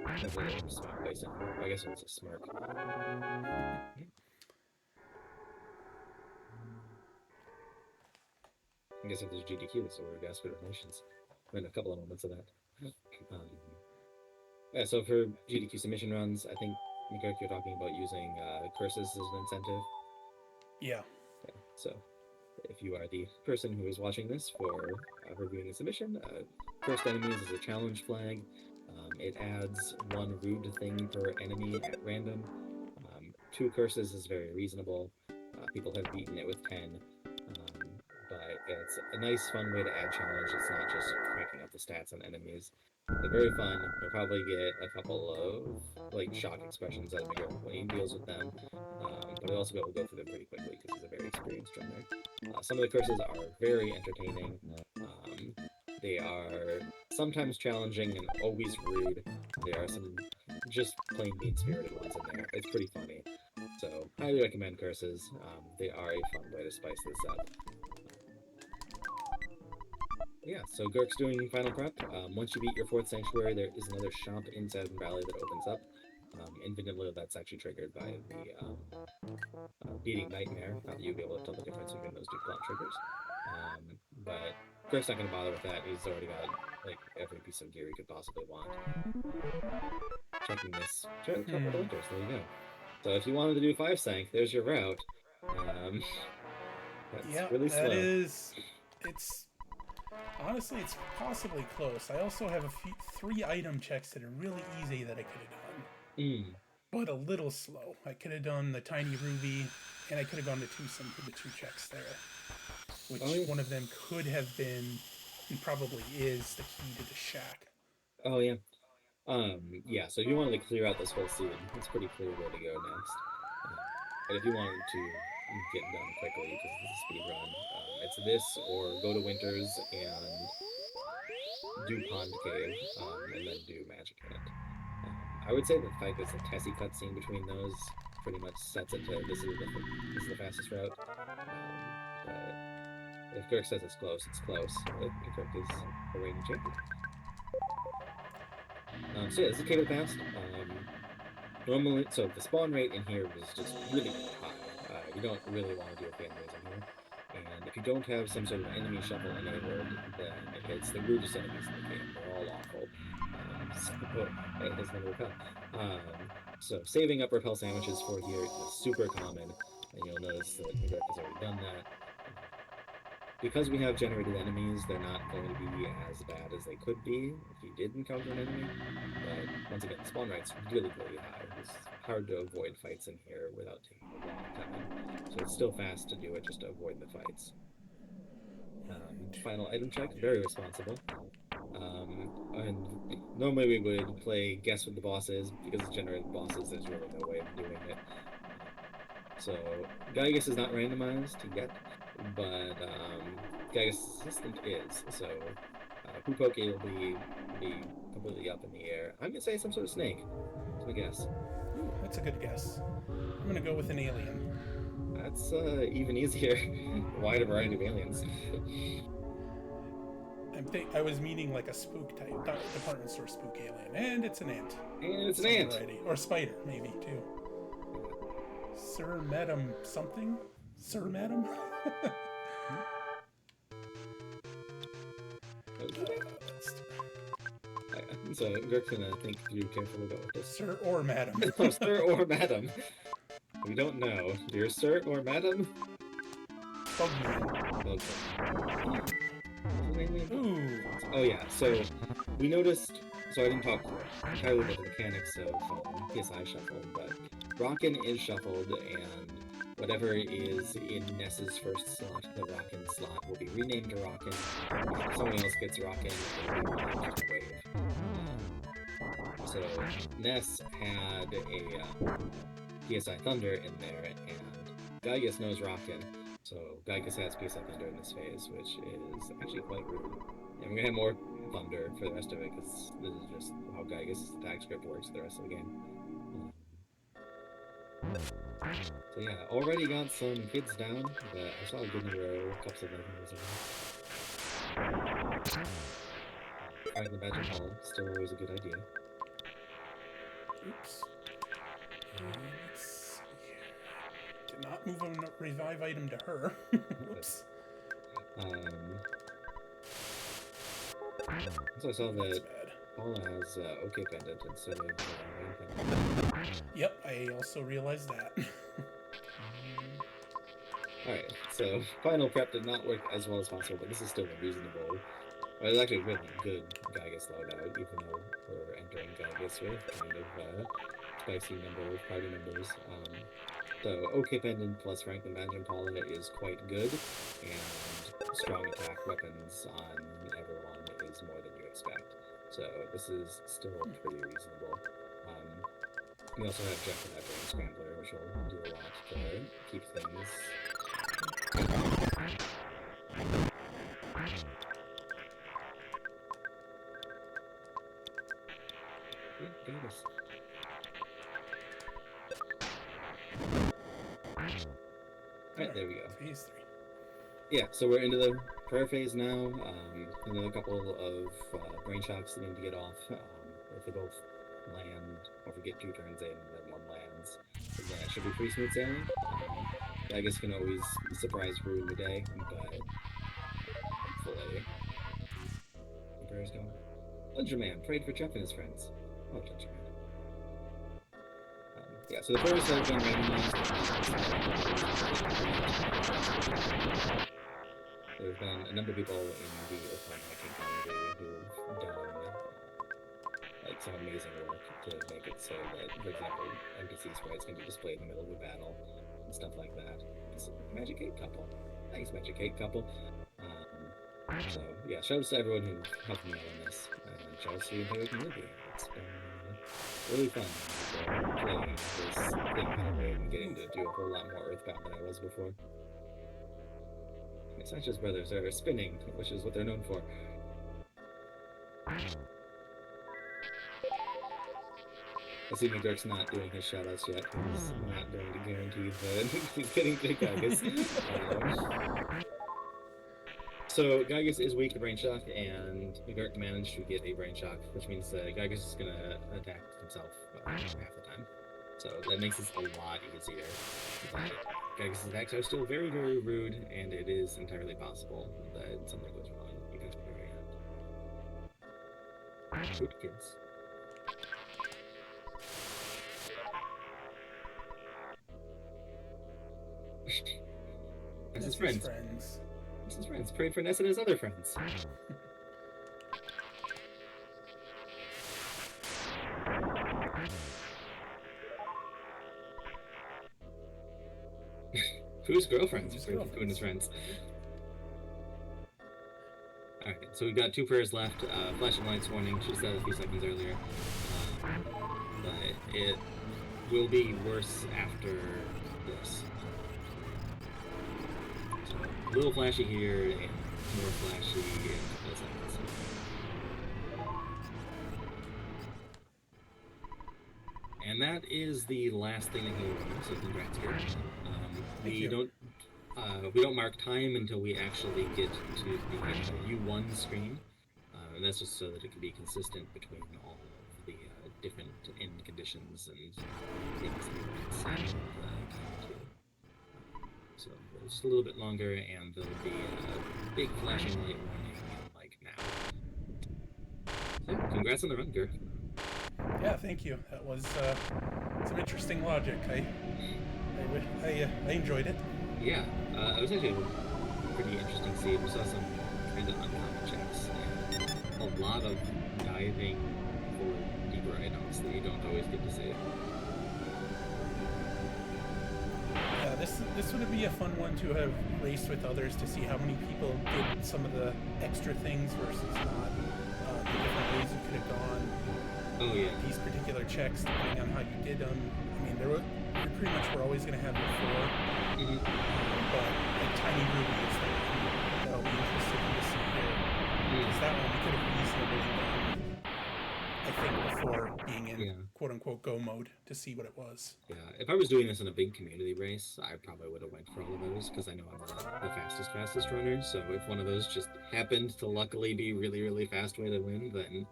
That's a little smart place in here. I guess it was a smirk. I guess if there's GDQ, so we're gas for donations. In a couple of moments of that. Yeah, so for GDQ submission runs, I think, Kirk, you're talking about using curses as an incentive. Yeah. So if you are the person who is watching this for reviewing the submission, first enemies is a challenge flag. It adds 1 rude thing per enemy at random. 2 curses is very reasonable. People have beaten it with 10. But it's a nice, fun way to add challenge. It's not just cranking up the stats on enemies. They're very fun. You'll probably get a couple of like shock expressions out of McGurk when he deals with them, but he'll also be able to go through them pretty quickly because he's a very experienced runner. Some of the curses are very entertaining. They are sometimes challenging and always rude. There are some just plain mean-spirited ones in there. It's pretty funny. So, highly recommend curses. They are a fun way to spice this up. Yeah, so Gurk's doing final prep. Once you beat your 4th sanctuary, there is another shop in Saturn Valley that opens up. Infinitely, that's actually triggered by the beating Nightmare. You'll be able to tell the difference between those 2 plot triggers. But Gurk's not going to bother with that. He's already got like every piece of gear he could possibly want. Checking this. Check a couple of winters. There you go. So if you wanted to do 5 sank, there's your route. That's really slow. It's honestly, it's possibly close. I also have 3 item checks that are really easy that I could have done, but a little slow. I could have done the tiny ruby, and I could have gone to Twosome for the 2 checks there, which one of them could have been, and probably is, the key to the shack. Oh yeah. Yeah, so if you wanted to clear out this whole scene, it's a pretty clear where to go next. But if you wanted to get done quickly, because this is a speed run, it's this, or go to Winters and do Pond Cave, and then do Magic in it. I would say the fact that it's a Tessie cutscene between those pretty much sets it to this is the fastest route. But if Kirk says it's close, it's close. Kirk is a reigning champion. So yeah, this is Cave of the Past. Normally, so the spawn rate in here is just really high. You don't really want to deal with the enemies in here. And if you don't have some sort of enemy shuffle enabled, then it's the rudest enemies in the game. They're all awful. Hey, there's another repel. So saving up repel sandwiches for here is super common, and you'll notice that Kirk has already done that. Because we have generated enemies, they're not going to be as bad as they could be if you did encounter an enemy. But once again, the spawn rate's really, really high. It's hard to avoid fights in here without taking a long time. So it's still fast to do it just to avoid the fights. Final item check, very responsible. And normally we would play guess what the boss is. Because it's generated bosses, there's really no way of doing it. So Gygas is not randomized yet, but Gygas' assistant is. So Poopoke will be completely up in the air. I'm gonna say some sort of snake. That's my guess. Ooh, that's a good guess. I'm gonna go with an alien. That's even easier. Wide variety of aliens. I was meaning like a spook type, department store spook alien, and it's an ant. And it's an ant. Variety. Or spider, maybe too. Sir Madam something? Sir Madam? So you're gonna think through carefully about what this. Sir or Madam? Oh, Sir or Madam? We don't know. Dear Sir or Madam? Bugman. Ooh. Oh yeah, so we noticed, so I didn't talk entirely about the mechanics of PSI shuffle, but Rockin is shuffled, and whatever is in Ness's first slot, the Rockin slot, will be renamed to Rockin. If someone else gets Rockin, it will be renamed to Wave. So Ness had a PSI Thunder in there, and Gygus knows Rockin, so Gygus has PSI Thunder in this phase, which is actually quite rude. And we're gonna have more Thunder for the rest of it, because this is just how Gygus' attack script works for the rest of the game. So yeah, already got some kids down, but I saw a good number of cups of lightning was around. Fighting the Badger Hall, still always a good idea. Oops. Did not move a revive item to her. Oops. So I saw that Paula has OK Pendant instead of Rain. Yep, I also realized that. Alright, so final prep did not work as well as possible, but this is still a reasonable. Well, it's actually a really good Gygus loadout, even though we're entering Gygus with kind of spicy number of party members. So OK Pendant plus Franklin Badge Paula is quite good, and strong attack weapons on everyone is more than you expect. So this is still pretty reasonable. We also have Jeff and Edward Scrambler, which will do a lot to keep things. Alright, there we go. Phase 3. Yeah, so we're into the prayer phase now. Another couple of brain shocks that need to get off. If they both land, or if we get 2 turns in, then one lands, then that should be pretty smooth sailing. I guess can always surprise ruin the day, but hopefully the prayers go. Ledger Man prayed for Jeff and his friends. Oh, Ledger Man. Yeah, so the prayers have been randomized. There have been a number of people in the EarthBound hacking community who've done like some amazing work to make it so that, for example, NPC sprites can be displayed in the middle of a battle and stuff like that. It's a Magic 8 couple. Nice Magic 8 couple. So yeah, shoutouts to everyone who helped me out on this, and shoutouts to the entire community. It's been really fun playing this thing kind of way and getting to do a whole lot more EarthBound than I was before. Sanchez's brothers are spinning, which is what they're known for. I see McGurk's not doing his shoutouts yet. He's not going to guarantee that he's getting to Gygus. So Gygus is weak to Brain Shock, and McGurk managed to get a Brain Shock, which means that Gygus is going to attack himself half the time. So that makes this a lot easier. But Gygus' attacks are still very, very rude, and it is entirely possible that something goes wrong because of the very end. Good kids. That's his friends. That's his friends. Prayed for Ness and his other friends. Whose girlfriends? Whose and his friends. Alright, so we got 2 prayers left. Flashing lights warning, she said a few seconds earlier. But it will be worse after this. So, a little flashy here, and more flashy in a couple of seconds. And that is the last thing that he won, so congrats, Gert. We don't mark time until we actually get to the U1 screen. and that's just so that it can be consistent between all of the different end conditions and things that you can set to. So just a little bit longer, and there'll be a big flashing light warning like now. So, congrats on the run, Girk. Yeah, thank you. That was some interesting logic. I enjoyed it. Yeah, it was actually pretty interesting to see. We saw some kind of uncommon checks and a lot of diving for deeper items that you don't always get to see. Yeah, this would be a fun one to have raced with others to see how many people did some of the extra things versus not. The different ways you could have gone. Oh yeah. These particular checks, depending on how you did them. I mean, you pretty much were always going to have your 4. But like Tiny Ruby is the one that'll be interesting to see here. Because that one we could have reasonably done, I think, before being in quote-unquote go mode to see what it was. Yeah, if I was doing this in a big community race, I probably would have went for all of those, because I know I'm the fastest runner, so if one of those just happened to luckily be really, really fast way to win, then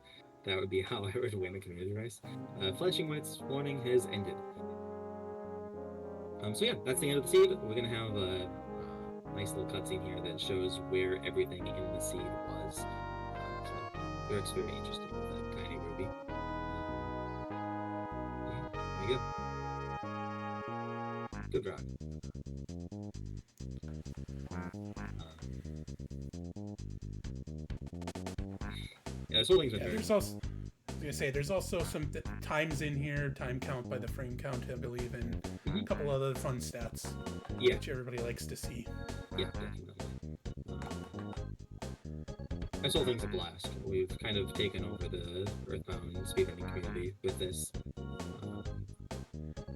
that would be how I would win a community race. Flashing lights warning has ended. So yeah, that's the end of the seed. We're going to have a nice little cutscene here that shows where everything in the seed was. So Eric's very interested with that Tiny Ruby. There you go. Good rock. Yeah, this whole thing's been very... There's also some times in here, time count by the frame count, I believe, and a couple other fun stats, which everybody likes to see. Yeah, definitely. This whole thing's a blast. We've kind of taken over the EarthBound speedrunning community with this. I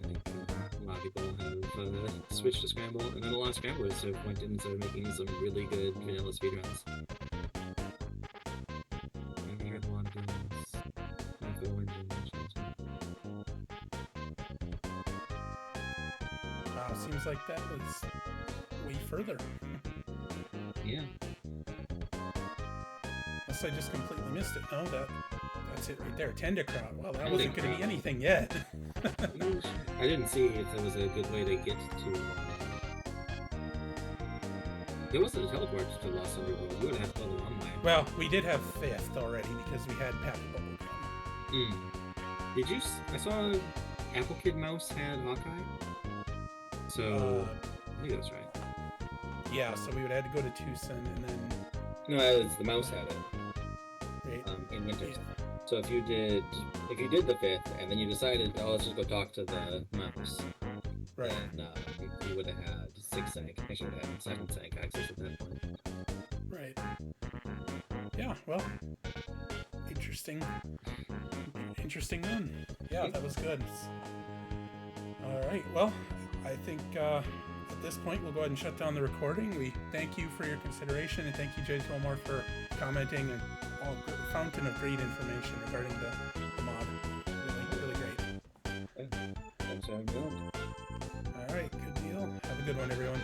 think a lot of people have switched to Scramble, and then a lot of Scramblers have went into making some really good vanilla speedruns. Wow, seems like that was way further. Yeah. Unless I just completely missed it. No, that's it right there. Tendacrot. Well, that wasn't going to be anything yet. I didn't see if there was a good way to get to... There wasn't a teleport to Lost Underworld. You would have to go the long way. Well, we did have 5th already because we had Pappy Bubblegum. Did you... I saw Apple Kid Mouse had Hawkeye. So... I think that's right. Yeah, so we would have to go to Tucson and then... No, it's the mouse had it. Right. In Winters. Yeah. So if you did the 5th and then you decided, oh, let's just go talk to the mouse. Right. And you would have had 6th sync. I should have had 7th sync access at that point. Right. Yeah, well, interesting one. Yeah, that was good. All right, well, I think at this point we'll go ahead and shut down the recording. We thank you for your consideration, and thank you, JTolmar, for commenting and all fountain of great information regarding the mod. Really great. Thanks for having me on. All right, good deal. Have a good one, everyone.